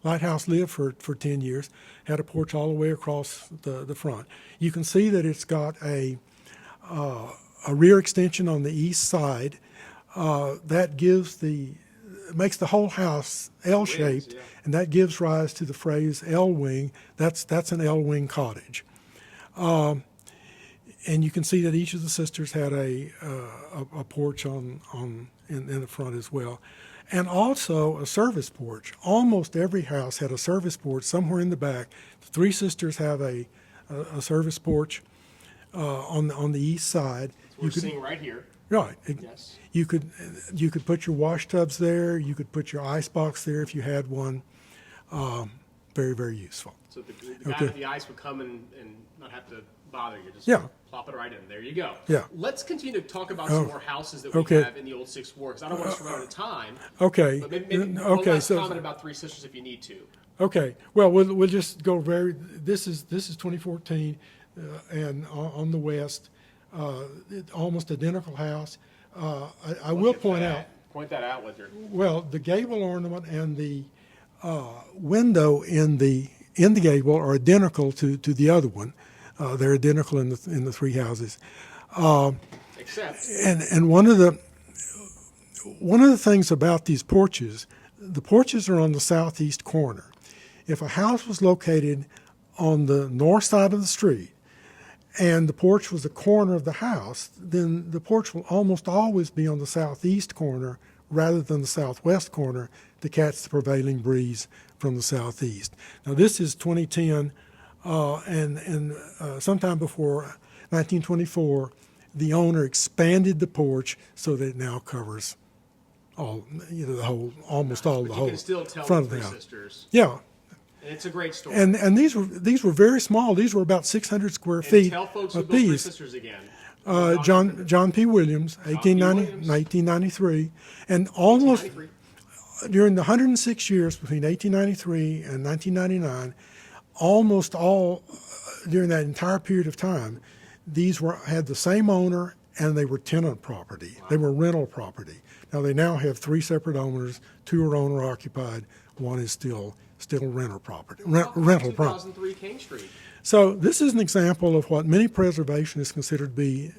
Lighthouse lived for 10 years had a porch all the way across the front. You can see that it's got a rear extension on the east side that makes the whole house L-shaped, yeah. and that gives rise to the phrase L-wing. That's an L-wing cottage. And you can see that each of the sisters had a porch in the front as well, and also a service porch. Almost every house had a service porch somewhere in the back. The three sisters have a service porch on the east side. We're seeing right here. Right. Yes. You could put your wash tubs there. You could put your ice box there if you had one. Very, very useful. So the guy with the ice would come and not have to bother you. Just Yeah. plop it right in. There you go. Yeah. Let's continue to talk about some more houses that we okay. have in the old Sixth Ward, 'cause I don't want us to run out of time. Okay. But maybe one Okay. last So comment about Three Sisters if you need to. okay. Well, we'll just go This is 2014, and on the west, almost identical house. I will Look at point that. out. Point that out with your. Well, the gable ornament and the window in the gable are identical to the other one. They're identical in the three houses. Except. And one of the things about these porches, the porches are on the southeast corner. If a house was located on the north side of the street and the porch was the corner of the house, then the porch will almost always be on the southeast corner rather than the southwest corner to catch the prevailing breeze from the southeast. Now this is 2010, and sometime before 1924, the owner expanded the porch so that it now covers almost all But the you whole can still tell front the of the Three house. Sisters. Yeah, And it's a great story. and these were very small. These were about 600 square And feet tell folks who built Three apiece. Sisters again. John P. Williams, P. Williams. 1993, and almost 1993. during the 106 years between 1893 and 1999, almost all during that entire period of time, these had the same owner and they were tenant property. Wow. They were rental property. Now they now have three separate owners. Two are owner occupied. One is still rental property. Rental property. 2003 King Street. So this is an example of what many preservationists consider to be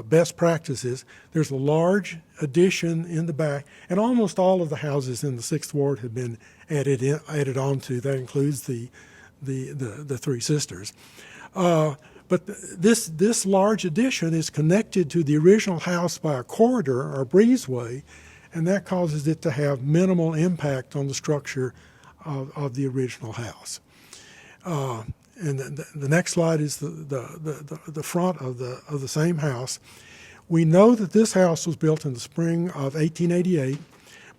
best practices. There's a large addition in the back, and almost all of the houses in the Sixth Ward have been added onto. That includes the Three Sisters. But this large addition is connected to the original house by a corridor or breezeway, and that causes it to have minimal impact on the structure of the original house. And the next slide is the front of the same house. We know that this house was built in the spring of 1888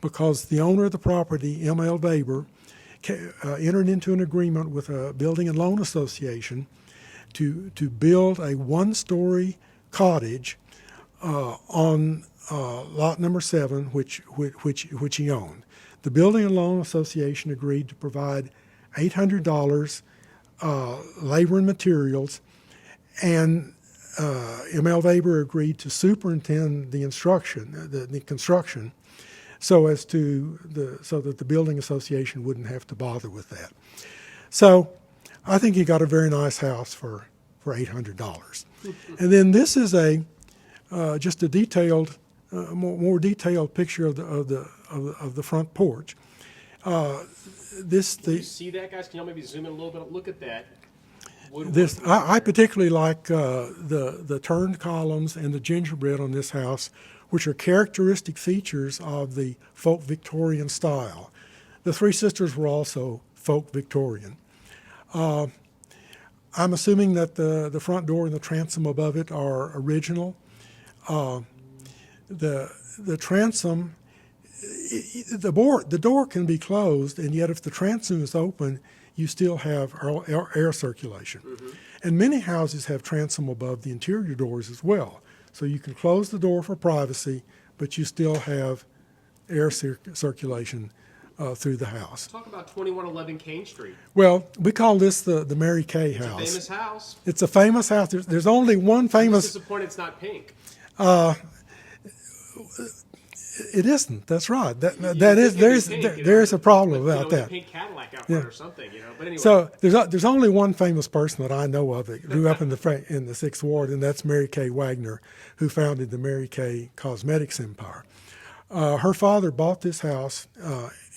because the owner of the property, M.L. Weber, entered into an agreement with a building and loan association to build a one-story cottage on lot number 7, which he owned. The building and loan association agreed to provide $800 labor and materials, and M.L. Weber agreed to superintend the construction, so that the building association wouldn't have to bother with that. So I think he got a very nice house for $800. And then this is just a detailed, more detailed picture of the front porch. Can you see that, guys? Can y'all maybe zoom in a little bit? Look at that. I particularly like the turned columns and the gingerbread on this house, which are characteristic features of the folk Victorian style. The three sisters were also folk Victorian. I'm assuming that the front door and the transom above it are original. The transom, the door can be closed, and yet if the transom is open, you still have air circulation. Mm-hmm. And many houses have transom above the interior doors as well. So you can close the door for privacy, but you still have air circulation through the house. Talk about 2111 Kane Street. Well, we call this the Mary Kay house. It's a famous house. It's a famous house. There's only one famous. I'm disappointed it's not pink. It isn't. That's right. There is a problem about that. A pink Cadillac out front or something, But anyway. So there's only one famous person that I know of that grew up in the 6th Ward, and that's Mary Kay Wagner, who founded the Mary Kay Cosmetics empire. Her father bought this house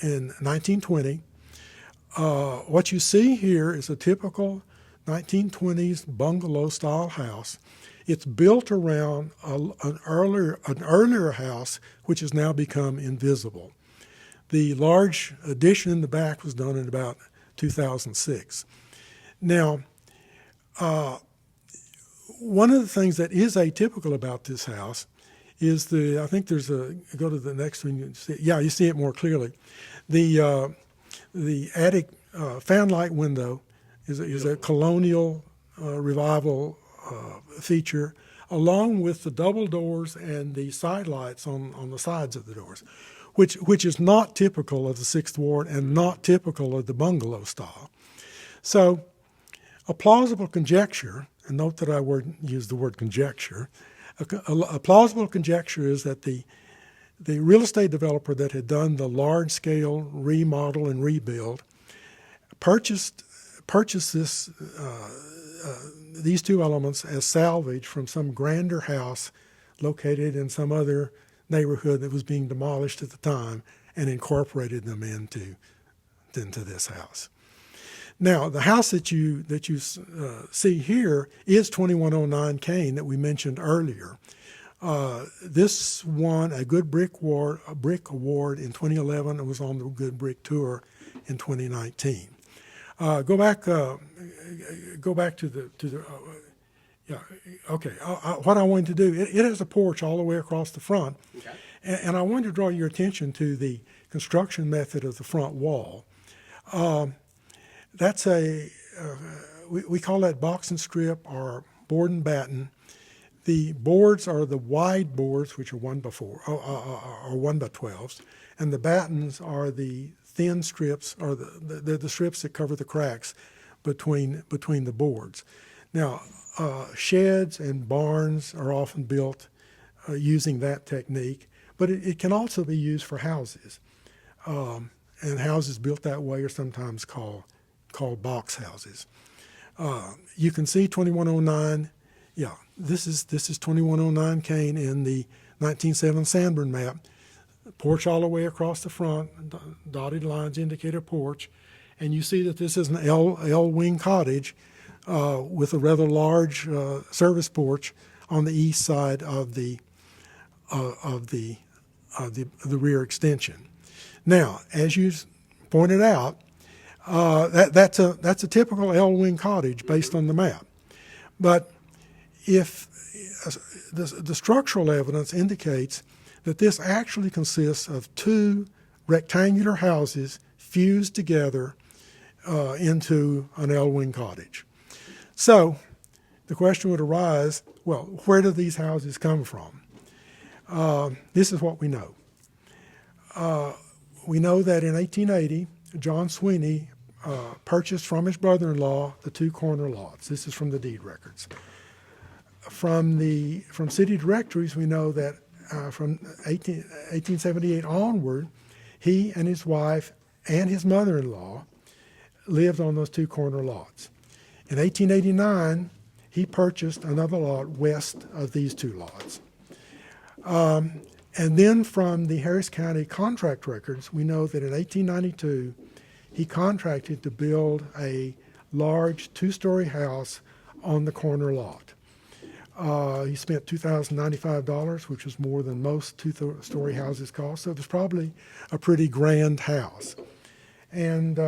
in 1920. What you see here is a typical 1920s bungalow-style house. It's built around an earlier house, which has now become invisible. The large addition in the back was done in about 2006. Now, one of the things that is atypical about this house is I think there's go to the next one, you see it more clearly. The attic fanlight window is a colonial revival feature, along with the double doors and the side lights on the sides of the doors, which is not typical of the 6th Ward and not typical of the bungalow style. So a plausible conjecture, and note that I use the word conjecture, a plausible conjecture is that the real estate developer that had done the large-scale remodel and rebuild purchased these two elements as salvage from some grander house located in some other neighborhood that was being demolished at the time and incorporated them into this house. Now, the house that you see here is 2109 Kane that we mentioned earlier. This won a Good Brick Award in 2011 and was on the Good Brick Tour in 2019. Go back to the okay. What I wanted to do, it has a porch all the way across the front, okay. And I wanted to draw your attention to the construction method of the front wall. That's we call that box and strip or board and batten. The boards are the wide boards, which are 1x12s, and the battens are the thin strips, or the strips that cover the cracks between the boards. Now, sheds and barns are often built using that technique, but it can also be used for houses. And houses built that way are sometimes called box houses. You can see 2109. Yeah, this is 2109 Kane in the 1907 Sanborn map. Porch all the way across the front, dotted lines indicate a porch, and you see that this is an L-wing cottage with a rather large service porch on the east side of the rear extension. Now, as you pointed out, that's a typical L-wing cottage based on the map, but if the structural evidence indicates that this actually consists of two rectangular houses fused together into an L-wing cottage. So the question would arise, well, where do these houses come from? This is what we know. We know that in 1880, John Sweeney purchased from his brother-in-law the two corner lots. This is from the deed records. From city directories, we know that from 1878 onward, he and his wife and his mother-in-law lived on those two corner lots. In 1889, he purchased another lot west of these two lots. And then from the Harris County contract records, we know that in 1892, he contracted to build a large two-story house on the corner lot. He spent $2,095, which was more than most two-story houses cost, so it was probably a pretty grand house. And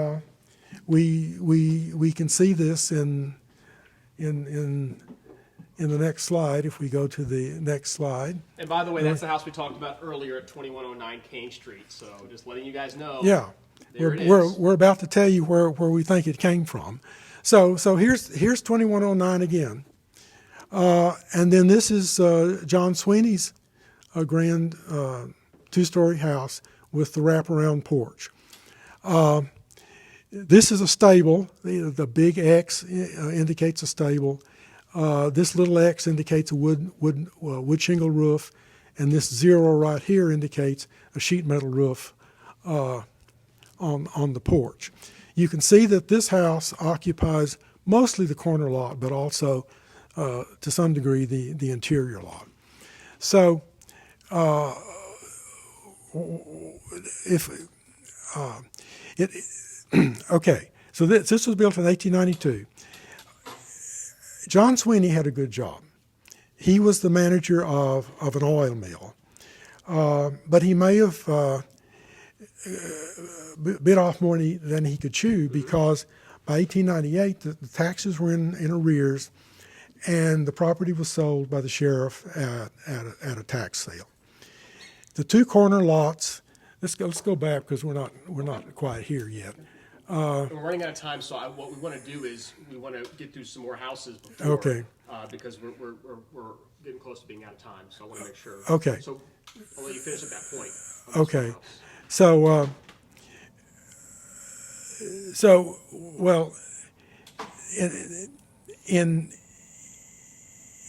we can see this in the next slide, if we go to the next slide. And by the way, that's the house we talked about earlier at 2109 Kane Street. So just letting you guys know. Yeah, There it is. we're about to tell you where we think it came from. So here's 2109 again. And then this is John Sweeney's grand two-story house with the wraparound porch. This is a stable. The big X indicates a stable. This little X indicates a wood shingle roof, and this 0 right here indicates a sheet metal roof on the porch. You can see that this house occupies mostly the corner lot, but also to some degree the interior lot. So okay, so this was built in 1892. John Sweeney had a good job. He was the manager of an oil mill, but he may have bit off more than he could chew, because by 1898 the taxes were in arrears, and the property was sold by the sheriff at a tax sale. The two corner lots. Let's go back, because we're not quite here yet. We're running out of time, so what we want to do is we want to get through some more houses before. Okay. Because we're getting close to being out of time, so I want to make sure. Okay. So I'll let you finish at that point. Okay. So well, in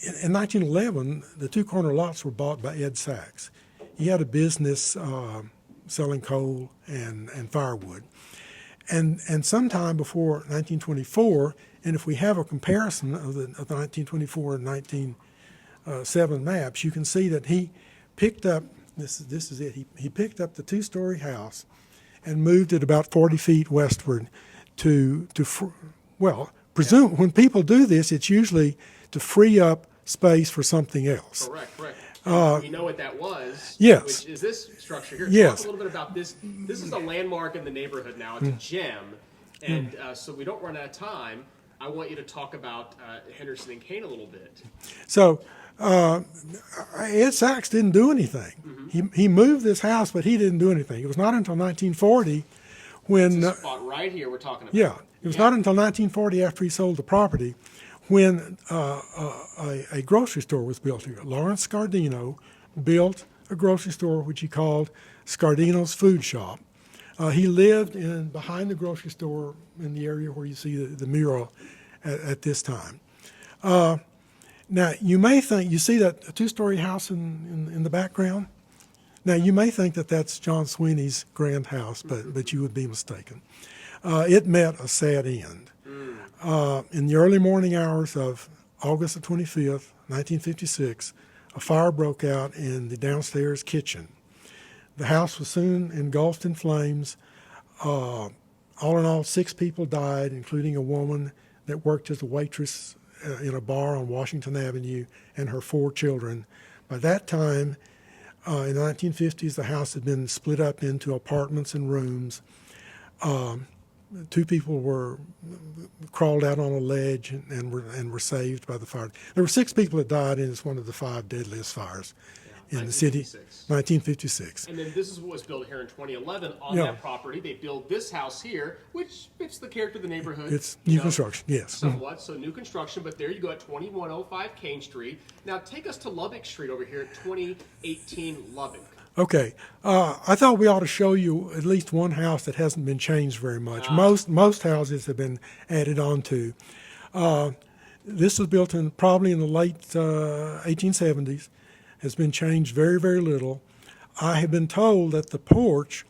1911, the two corner lots were bought by Ed Sachs. He had a business selling coal and firewood. And sometime before 1924, and if we have a comparison of the 1924 and 1907 maps, you can see that he picked up, this is it, he picked up the two-story house and moved it about 40 feet westward when people do this, it's usually to free up space for something else. Correct. We know what that was. Yes. Which is this structure here. Yes. Talk a little bit about this. This is a landmark in the neighborhood now. It's a gem. And so we don't run out of time. I want you to talk about Henderson and Kane a little bit. So Ed Sachs didn't do anything. Mm-hmm. He moved this house, but he didn't do anything. It was not until 1940 when... This spot right here we're talking about. Yeah. It was not until 1940, after he sold the property, when a grocery store was built here. Lawrence Scardino built a grocery store which he called Scardino's Food Shop. He lived behind the grocery store in the area where you see the mural at this time. Now, you may think, you see that two-story house in the background? Now, you may think that that's John Sweeney's grand house, but you would be mistaken. It met a sad end. In the early morning hours of August the 25th, 1956, a fire broke out in the downstairs kitchen. The house was soon engulfed in flames. All in all, 6 people died, including a woman that worked as a waitress in a bar on Washington Avenue, and her 4 children. By that time, in the 1950s, the house had been split up into apartments and rooms. 2 people were crawled out on a ledge and were saved by the fire. There were 6 people that died, and it's one of the 5 deadliest fires in the city. 1956. And then this is what was built here in 2011 on that property. They built this house here, which fits the character of the neighborhood. It's new construction, yes. Somewhat, so new construction, but there you go at 2105 Kane Street. Now take us to Lubbock Street over here at 2018 Lubbock. Okay, I thought we ought to show you at least one house that hasn't been changed very much. Most houses have been added on to. This was built probably in the late 1870s. Has been changed very, very little. I have been told that the porch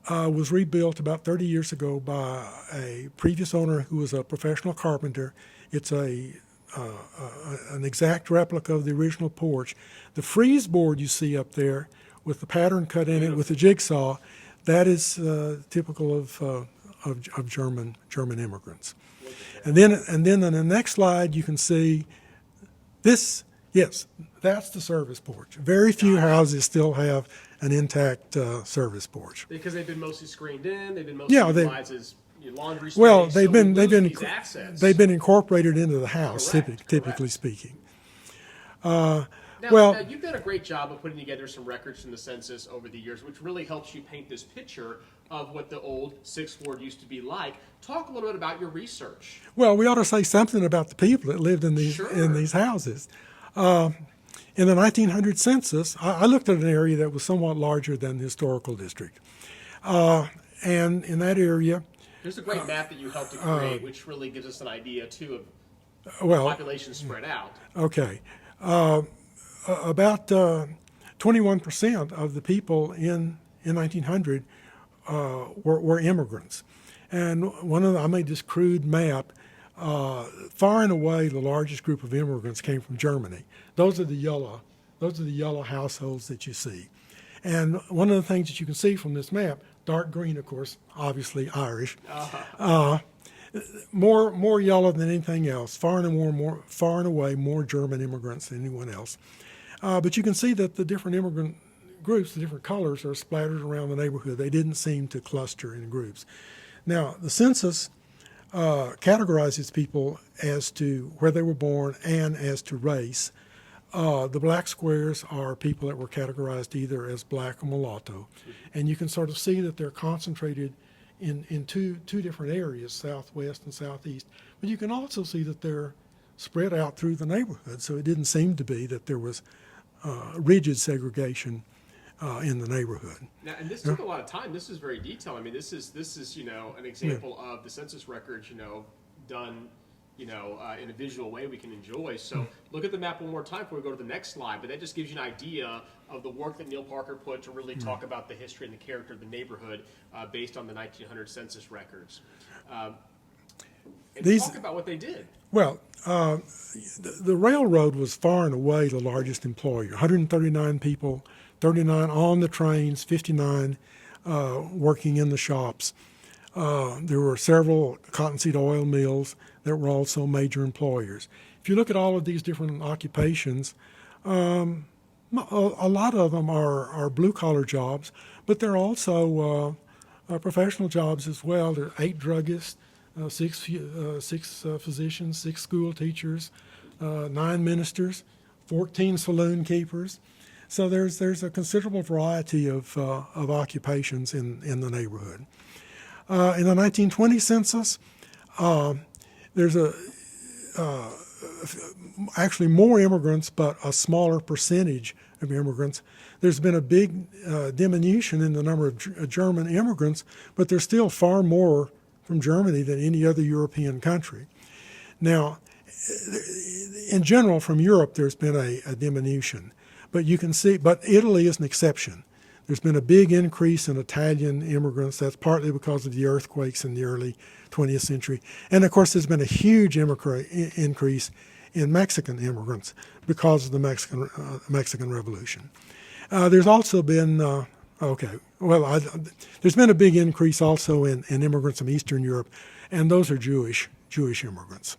was rebuilt about 30 years ago by a previous owner who was a professional carpenter. It's an exact replica of the original porch. The frieze board you see up there with the pattern cut in it with the jigsaw. That is typical of German immigrants. And then in the next slide you can see this. Yes, that's the service porch. Very few houses still have an intact service porch. Because they've been mostly screened in. They've been mostly utilized as laundry space. Well, they've been incorporated into the house, typically speaking. Now, you've done a great job of putting together some records from the census over the years, which really helps you paint this picture of what the old Sixth Ward used to be like. Talk a little bit about your research. Well, we ought to say something about the people that lived in these houses. In the 1900 census, I looked at an area that was somewhat larger than the historical district. And in that area... There's a great map that you helped to create, which really gives us an idea, too, of population spread out. Okay. About 21% of the people in 1900 were immigrants. And I made this crude map. Far and away, the largest group of immigrants came from Germany. Those are the yellow households that you see. And one of the things that you can see from this map, dark green, of course, obviously Irish, more yellow than anything else. Far and away, more German immigrants than anyone else. But you can see that the different immigrant groups, the different colors, are splattered around the neighborhood. They didn't seem to cluster in groups. Now, the census categorizes people as to where they were born and as to race. The black squares are people that were categorized either as black or mulatto. And you can sort of see that they're concentrated in two different areas, southwest and southeast. But you can also see that they're spread out through the neighborhood, so it didn't seem to be that there was rigid segregation in the neighborhood. Now, and this took a lot of time. This is very detailed. I mean, this is an example of the census records, done, in a visual way we can enjoy. So look at the map one more time before we go to the next slide. But that just gives you an idea of the work that Neal Parker put to really talk about the history and the character of the neighborhood based on the 1900 census records. Talk about what they did. Well, the railroad was far and away the largest employer. 139 people, 39 on the trains, 59 working in the shops. There were several cottonseed oil mills that were also major employers. If you look at all of these different occupations, a lot of them are blue-collar jobs, but they're also professional jobs as well. There are 8 druggists, 6 physicians, 6 school teachers, 9 ministers, 14 saloon keepers. So there's a considerable variety of occupations in the neighborhood. In the 1920 census, there's actually more immigrants, but a smaller percentage of immigrants. There's been a big diminution in the number of German immigrants, but there's still far more from Germany than any other European country. Now, in general, from Europe, there's been a diminution. But you can see, but Italy is an exception. There's been a big increase in Italian immigrants. That's partly because of the earthquakes in the early 20th century. And of course, there's been a huge increase in Mexican immigrants because of the Mexican Revolution. There's also been, there's been a big increase also in immigrants from Eastern Europe, and those are Jewish immigrants.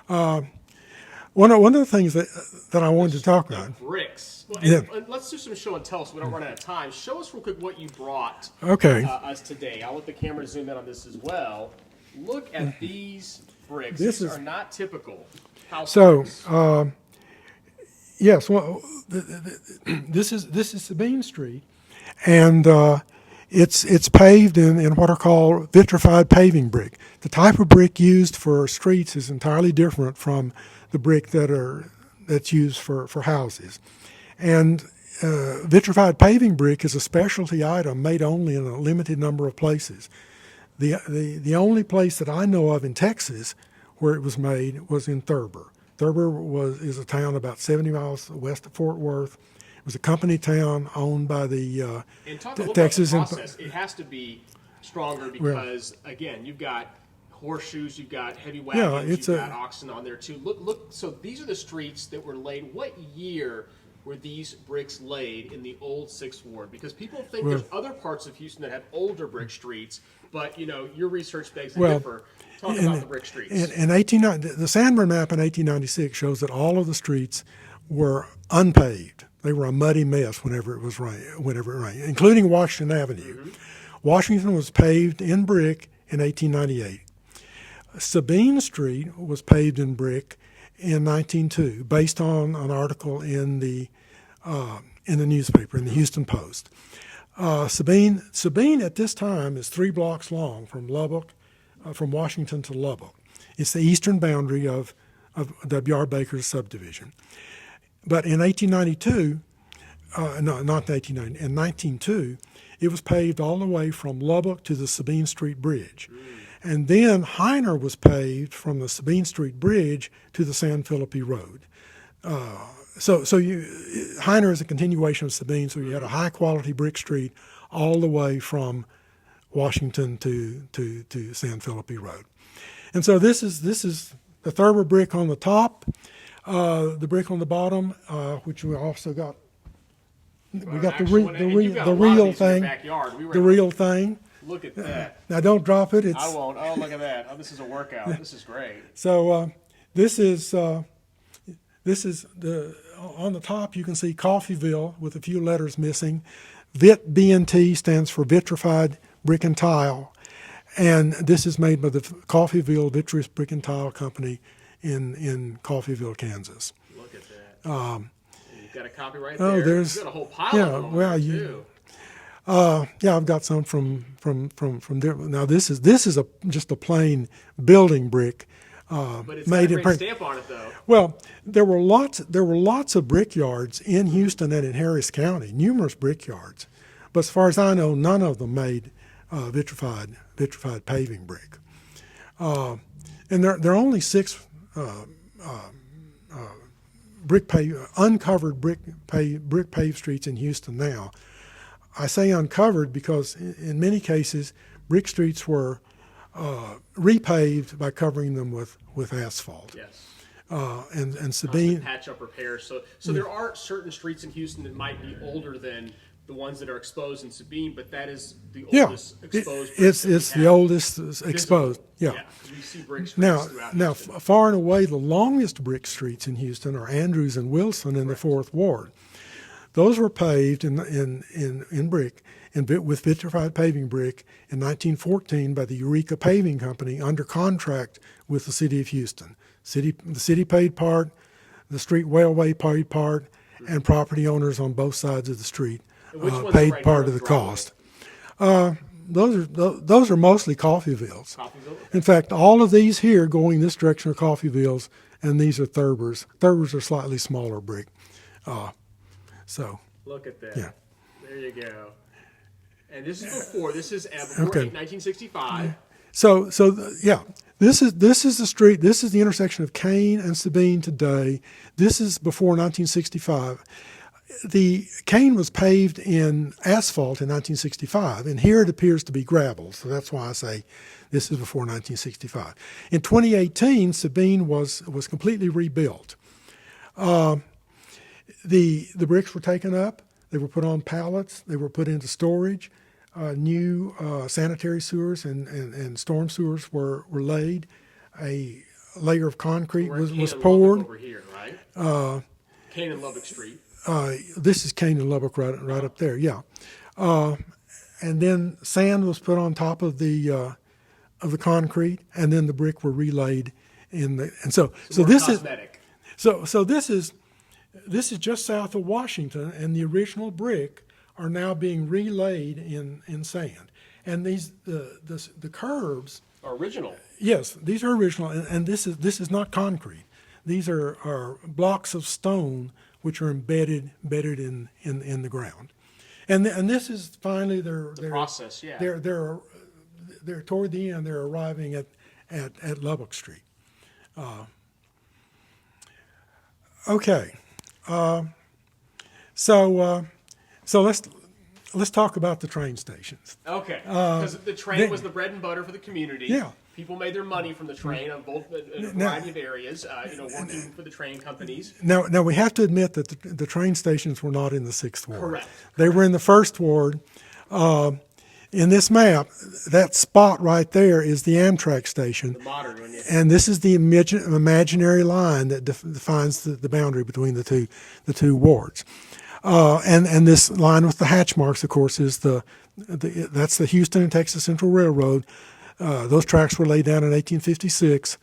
One of the things that I wanted to talk about. Bricks. Well, and let's do some show and tell so we don't run out of time. Show us real quick what you brought us today. I'll let the camera zoom in on this as well. Look at these bricks. These are not typical house bricks. Yes, well, this is Sabine Street, and it's paved in what are called vitrified paving brick. The type of brick used for streets is entirely different from the brick that's used for houses. And vitrified paving brick is a specialty item made only in a limited number of places. The only place that I know of in Texas where it was made was in Thurber. Thurber is a town about 70 miles west of Fort Worth. It was a company town owned by the Texas. About the process. It has to be stronger because, again, you've got horseshoes, you've got heavy wagons, you've got oxen on there too. Look. So these are the streets that were laid. What year were these bricks laid in the old 6th Ward? Because people think Well- there's other parts of Houston that have older brick streets, but your research begs to Well, differ. Talk about the brick streets. The Sanborn map in 1896 shows that all of the streets were unpaved. They were a muddy mess whenever it rained, including Washington Avenue. Mm-hmm. Washington was paved in brick in 1898. Sabine Street was paved in brick in 1902, based on an article in the newspaper, in the Houston Post. Sabine at this time is 3 blocks long from Lubbock, from Washington to Lubbock. It's the eastern boundary of W.R. Baker's subdivision. But in 1892, not 1890, in 1902, it was paved all the way from Lubbock to the Sabine Street Bridge. And then Heiner was paved from the Sabine Street Bridge to the San Felipe Road. Heiner is a continuation of Sabine, so you had a high-quality brick street all the way from Washington to San Felipe Road. And so this is the Thurber brick on the top, the brick on the bottom, which we also got. We got the real thing. The real thing. Look at that. Now don't drop it. I won't. Oh, look at that. Oh, this is a workout. This is great. So this is the on the top. You can see Coffeyville with a few letters missing. VIT B&T stands for Vitrified Brick and Tile, and this is made by the Coffeyville Vitreous Brick and Tile Company in Coffeyville, Kansas. Look at that. You've got a copy right there. Oh, there's You've got a whole pile of them too. Yeah, I've got some from there. Now this is just a plain building brick. But it's made got a in great stamp on it, though. Well, there were lots of brickyards in Houston and in Harris County, numerous brickyards. But as far as I know, none of them made vitrified paving brick. And there are only 6 uncovered brick paved streets in Houston now. I say uncovered because in many cases, brick streets were repaved by covering them with asphalt. Yes. And Sabine. Patch-up repairs. So there are certain streets in Houston that might be older than the ones that are exposed in Sabine, but that is the oldest exposed. It's the oldest exposed. Yeah. We see brick streets Now, throughout Houston. far and away, the longest brick streets in Houston are Andrews and Wilson in the 4th Ward. Those were paved in brick with vitrified paving brick in 1914 by the Eureka Paving Company under contract with the city of Houston. The city paid part, the street railway paid part, and property owners on both sides of the street paid part of the cost. Those are mostly Coffeyvilles. In fact, all of these here going this direction are Coffeyvilles, and these are Thurbers. Thurbers are slightly smaller brick. Look at that. Yeah. There you go. And this is before 1965. This is the street. This is the intersection of Kane and Sabine today. This is before 1965. The Kane was paved in asphalt in 1965, and here it appears to be gravel. So that's why I say this is before 1965. In 2018, Sabine was completely rebuilt. The bricks were taken up. They were put on pallets. They were put into storage. New sanitary sewers and storm sewers were laid. A layer of concrete was poured. Over here, right? Kane and Lubbock Street. This is Kane and Lubbock right up there. Yeah. And then sand was put on top of the concrete, and then the brick were relayed in the. And so this cosmetic. This is just south of Washington, and the original brick are now being relayed in sand. And these the curbs are original. Yes, these are original, and this is not concrete. These are blocks of stone which are embedded in the ground. And this is finally their process. Yeah. They're toward the end. They're arriving at Lubbock Street. Okay. So let's. let's talk about the train stations. Okay, because the train was the bread and butter for the community. Yeah. People made their money from the train on both in a variety of areas, working for the train companies. Now we have to admit that the train stations were not in the 6th Ward. Correct. They were in the 1st Ward. In this map, that spot right there is the Amtrak station. The modern one, yeah. And this is the imaginary line that defines the boundary between the two wards. And this line with the hatch marks, of course, is that's the Houston and Texas Central Railroad. Those tracks were laid down in 1856.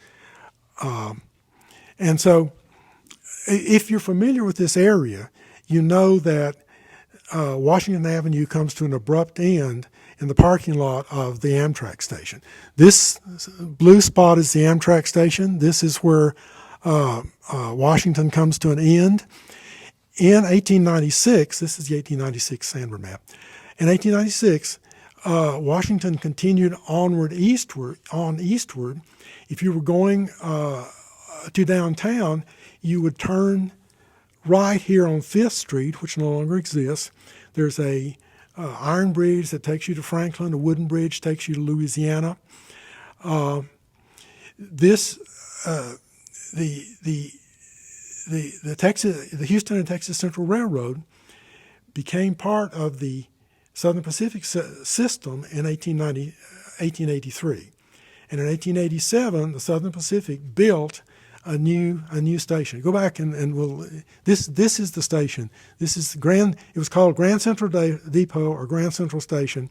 And so if you're familiar with this area, you know that Washington Avenue comes to an abrupt end in the parking lot of the Amtrak station. This blue spot is the Amtrak station. This is where Washington comes to an end. In 1896, this is the 1896 Sandburg map. In 1896, Washington continued eastward. If you were going to downtown, you would turn right here on 5th Street, which no longer exists. There's a iron bridge that takes you to Franklin. A wooden bridge takes you to Louisiana. The Houston and Texas Central Railroad became part of the Southern Pacific system in 1883. And in 1887, the Southern Pacific built a new station. Go back and this is the station. This is it was called Grand Central Depot or Grand Central Station.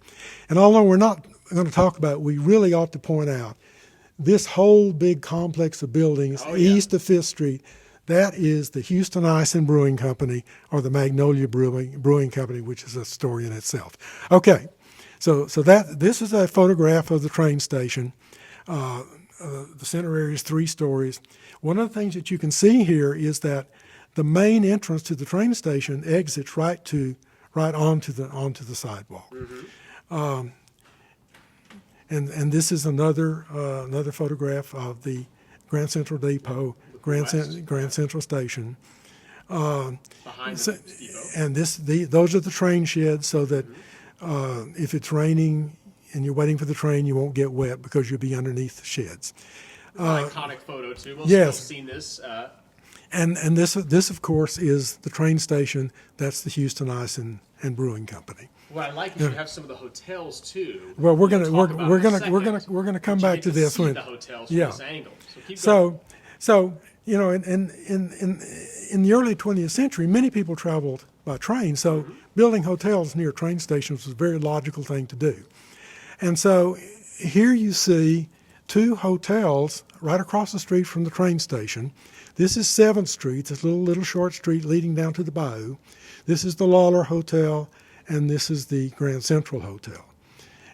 And although we're not going to talk about it, we really ought to point out this whole big complex of buildings east of 5th Street, that is the Houston Ice and Brewing Company, or the Magnolia Brewing Company, which is a story in itself. Okay, so this is a photograph of the train station. The center area is 3 stories. One of the things that you can see here is that the main entrance to the train station exits right onto the sidewalk. Mm-hmm. And this is another photograph of the Grand Central Depot, Grand Central Station. Behind the depot. And those are the train sheds, so that if it's raining and you're waiting for the train, you won't get wet because you'll be underneath the sheds. Iconic photo too. Most yes. people have seen this. And this of course is the train station. That's the Houston Ice and Brewing Company. What I like is you have some of the hotels too. Well, we're gonna come back to this one. The hotels from this angle. So keep going. So in the early 20th century, many people traveled by train. So building hotels near train stations was a very logical thing to do. And so here you see 2 hotels right across the street from the train station. This is 7th Street, this little short street leading down to the bayou. This is the Lawler Hotel, and this is the Grand Central Hotel.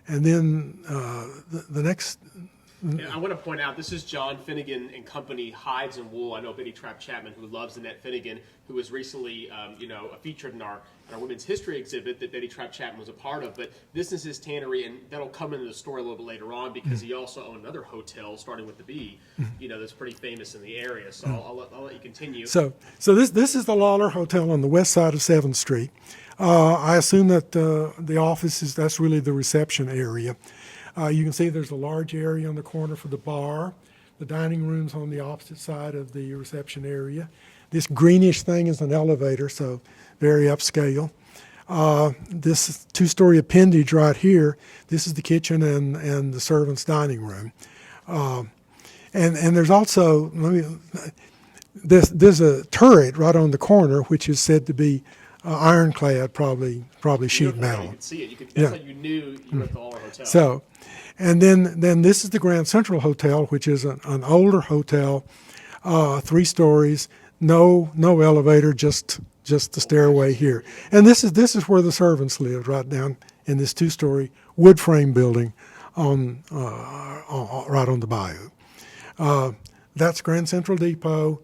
And then the next... And I want to point out, this is John Finnegan and Company Hides and Wool. I know Betty Trapp Chapman, who loves Annette Finnegan, who was recently, featured in our Women's History exhibit that Betty Trapp Chapman was a part of. But this is his tannery, and that'll come into the story a little bit later on because he also owned another hotel, starting with the B, that's pretty famous in the area. So I'll let you continue. So this is the Lawler Hotel on the west side of 7th Street. I assume that the office that's really the reception area. You can see there's a large area on the corner for the bar. The dining room's on the opposite side of the reception area. This greenish thing is an elevator, so very upscale. This 2-story appendage right here, this is the kitchen and the servants' dining room. And there's also, there's a turret right on the corner, which is said to be ironclad, probably sheet metal. You could see it. That's how you knew you were at the Lawler Hotel. So, and then this is the Grand Central Hotel, which is an older hotel, 3 stories, no elevator, just the stairway here. And this is where the servants lived, right down in this 2-story wood frame building right on the bayou. That's Grand Central Depot.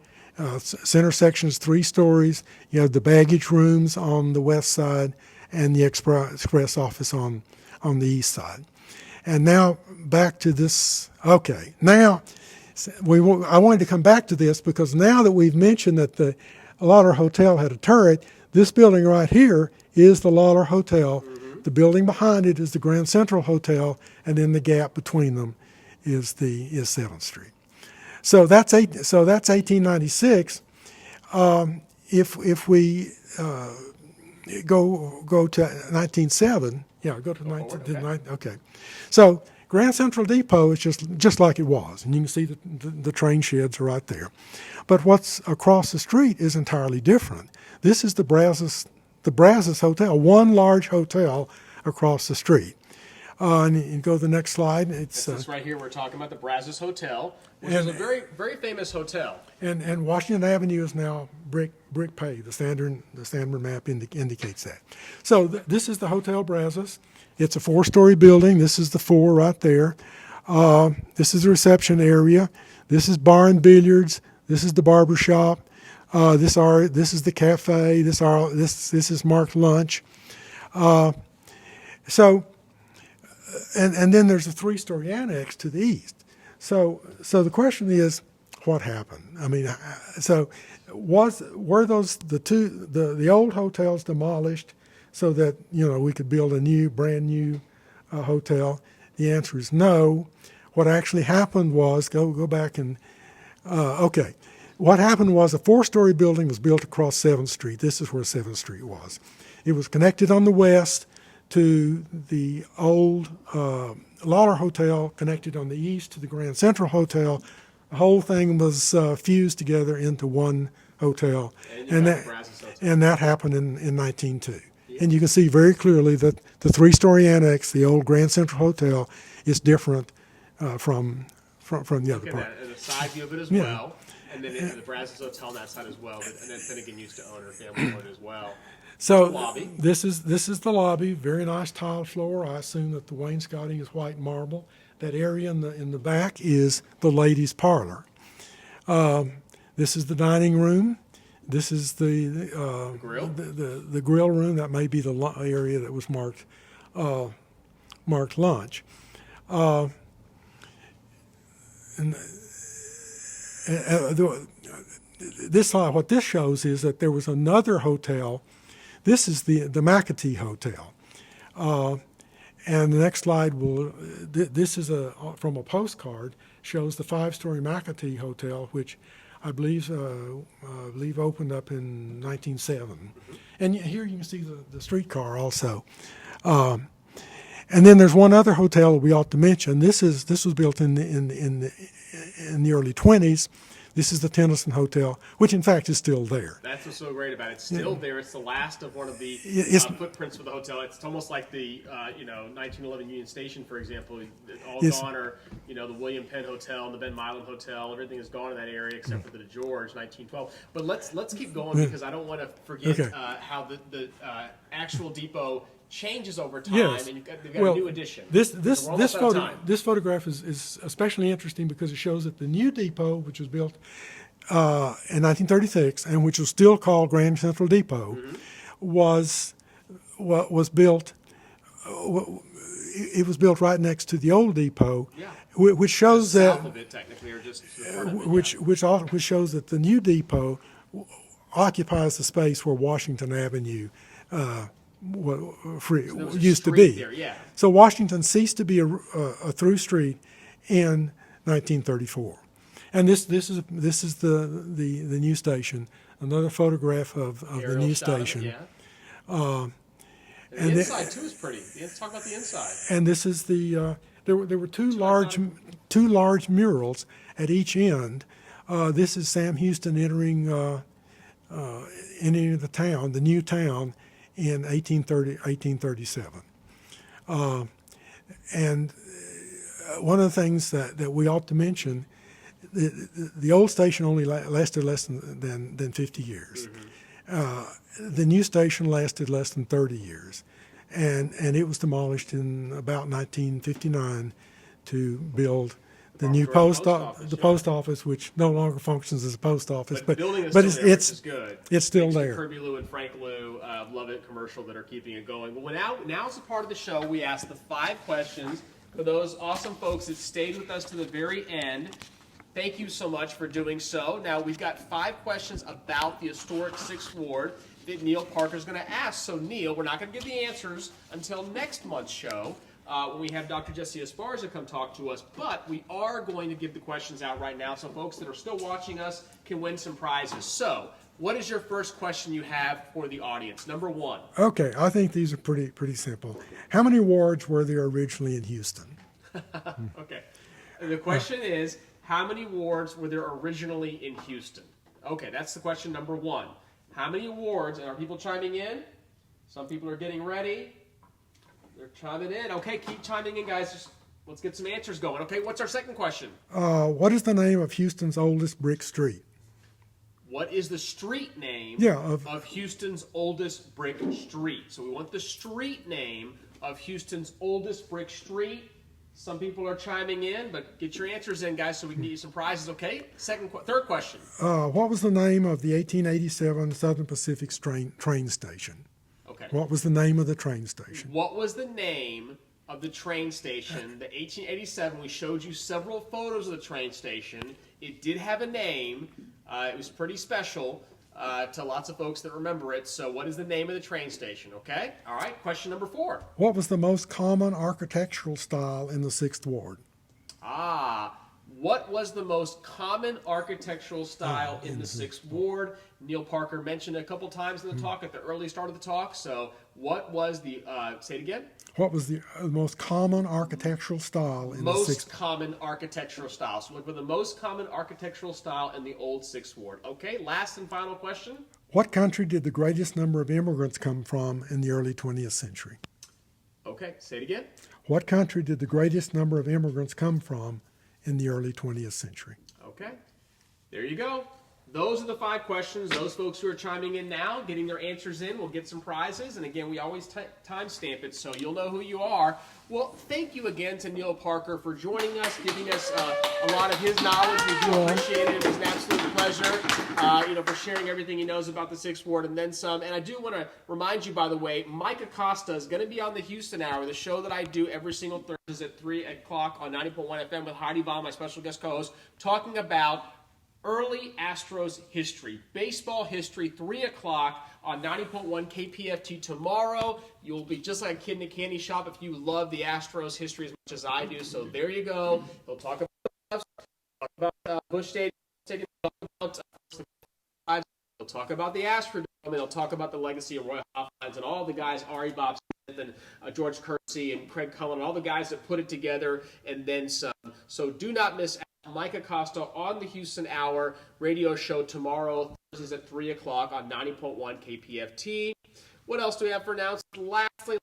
Center section is 3 stories. You have the baggage rooms on the west side and the express office on the east side. And now back to this. Okay, now I wanted to come back to this because now that we've mentioned that the Lawler Hotel had a turret, this building right here is the Lawler Hotel, the building behind it is the Grand Central Hotel, and then the gap between them is 7th Street. So that's 1896. If we go to 1907, go to 19. Okay, so Grand Central Depot is just like it was, and you can see the train sheds are right there. But what's across the street is entirely different. This is the Brazos Hotel, one large hotel across the street. And you go to the next slide. It's this right here. We're talking about the Brazos Hotel, which is a very, very famous hotel. And Washington Avenue is now brick paved. The standard map indicates that. So this is the Hotel Brazos. It's a 4-story building. This is the 4 right there. This is the reception area. This is bar and billiards. This is the barber shop. This is the cafe. This is marked lunch. And then there's a 3-story annex to the east. So the question is, what happened? I mean, were those the old hotels demolished so that we could build a brand new hotel? The answer is no. What actually happened was go back and okay. What happened was a 4-story building was built across 7th Street. This is where 7th Street was. It was connected on the west to the old Lawler Hotel, connected on the east to the Grand Central Hotel. The whole thing was fused together into one hotel, and that happened in 1902. Yeah. And you can see very clearly that the 3-story annex, the old Grand Central Hotel, is different from the other part. And a side view of it as well, and then the Brazos Hotel on that side as well. And then Finnegan used to own her family owned it as well. So this is the lobby. Very nice tile floor. I assume that the wainscoting is white marble. That area in the back is the ladies' parlor. This is the dining room. This is the grill. The grill room. That may be the area that was marked lunch. This slide, what this shows is that there was another hotel. This is the McAtee Hotel. And the next slide this is from a postcard, shows the 5-story McAtee Hotel, which I believe opened up in 1907. Mm-hmm. And here you can see the streetcar also. And then there's one other hotel that we ought to mention. This was built in the early 20s. This is the Tennyson Hotel, which in fact is still there. That's what's so great about it. It's still there. It's the last of one of the footprints for the hotel. It's almost like the 1911 Union Station, for example. All gone, or the William Penn Hotel and the Ben Milam Hotel. Everything is gone in that area except for the George, 1912. But let's keep going because I don't want to forget how the actual depot changes over time, and you've got a new addition. This photograph is especially interesting because it shows that the new depot, which was built in 1936 and which was still called Grand Central Depot, mm-hmm. was built. It was built right next to the old depot, which shows south of it, technically, or just which shows that the new depot occupies the space where Washington Avenue used to be. There, So Washington ceased to be a through street in 1934, and this is the new station. Another photograph of the new station. And the inside too is pretty. Let's talk about the inside. And this is there were two large murals at each end. This is Sam Houston entering the town, the new town, in 1837. And one of the things that we ought to mention, the old station only lasted less than 50 years. Mm-hmm. The new station lasted less than 30 years. And it was demolished in about 1959 to build the new post office, which no longer functions as a post office, but it's good. It's still there. Kirby Lou and Frank Lou, Love It commercial that are keeping it going. But now's the part of the show we ask the 5 questions for those awesome folks that stayed with us to the very end. Thank you so much for doing so. Now we've got 5 questions about the historic 6th Ward. that Neal Parker is going to ask. So, Neal, we're not going to give the answers until next month's show when we have Dr. Jesse Esparza come talk to us. But we are going to give the questions out right now so folks that are still watching us can win some prizes. So, what is your first question you have for the audience? Number one. Okay, I think these are pretty simple. How many wards were there originally in Houston? Okay. The question is, how many wards were there originally in Houston? Okay, that's the question number one. How many wards? And are people chiming in? Some people are getting ready. They're chiming in. Okay, keep chiming in, guys. Just let's get some answers going. Okay, what's our second question? What is the name of Houston's oldest brick street? What is the street name of Houston's oldest brick street? So we want the street name of Houston's oldest brick street. Some people are chiming in, but get your answers in, guys, so we can get you some prizes, okay? Third question. What was the name of the 1887 Southern Pacific train station? Okay. What was the name of the train station? What was the name of the train station? The 1887, we showed you several photos of the train station. It did have a name. It was pretty special to lots of folks that remember it. So what is the name of the train station, okay? All right, question number 4. What was the most common architectural style in the 6th Ward? What was the most common architectural style in the 6th Ward? Neal Parker mentioned it a couple times in the talk at the early start of the talk. So what was the, say it again? What was the most common architectural style in the 6th Ward? Most common architectural style. So look for the most common architectural style in the old 6th Ward. Okay, last and final question. What country did the greatest number of immigrants come from in the early 20th century? Okay, say it again. What country did the greatest number of immigrants come from in the early 20th century? Okay, there you go. Those are the 5 questions. Those folks who are chiming in now, getting their answers in, will get some prizes. And again, we always timestamp it, so you'll know who you are. Well, thank you again to Neal Parker for joining us, giving us a lot of his knowledge. We do appreciate it. It was an absolute pleasure, for sharing everything he knows about the 6th Ward and then some. And I do want to remind you, by the way, Mike Acosta is going to be on the Houston Hour, the show that I do every single Thursday at 3 o'clock on 90.1 FM with Heidi Vaughn, my special guest co-host, talking about early Astros history, baseball history, 3 o'clock on 90.1 KPFT tomorrow. You'll be just like a kid in a candy shop if you love the Astros history as much as I do. So there you go. He'll talk about Busch Stadium, he'll talk about the Astrodome, he'll talk about the legacy of Roy Hofflines and all the guys, Ari Bob Smith and George Kersey and Craig Cullen, all the guys that put it together and then some. So do not miss Mike Acosta on the Houston Hour radio show tomorrow, Thursdays at 3 o'clock on 90.1 KPFT. What else do we have for announcements?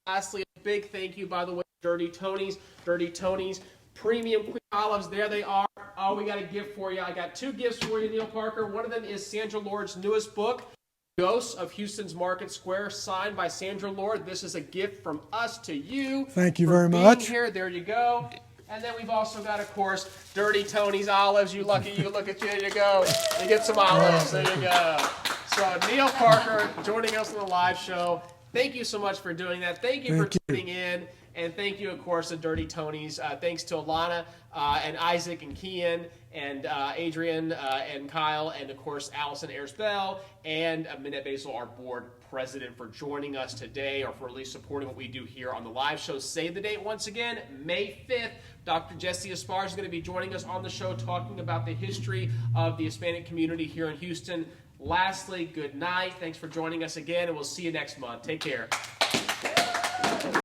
Lastly, a big thank you, by the way, Dirty Tony's. Dirty Tony's Premium Queen Olives, there they are. Oh, we got a gift for you. I got 2 gifts for you, Neal Parker. One of them is Sandra Lord's newest book, Ghosts of Houston's Market Square, signed by Sandra Lord. This is a gift from us to you. Thank you very much. Here, there you go. And then we've also got, of course, Dirty Tony's olives. You lucky you. Look at you. There you go. You get some olives. There you go. So Neal Parker joining us on the live show. Thank you so much for doing that. Thank you for tuning in. And thank you, of course, to Dirty Tony's. Thanks to Alana and Isaac and Kian and Adrian and Kyle and, of course, Allison Ayers-Bell and Minette Basil, our board president, for joining us today or for at least supporting what we do here on the live show. Save the date once again, May 5th. Dr. Jesse Esparza is going to be joining us on the show talking about the history of the Hispanic community here in Houston. Lastly, good night. Thanks for joining us again, and we'll see you next month. Take care.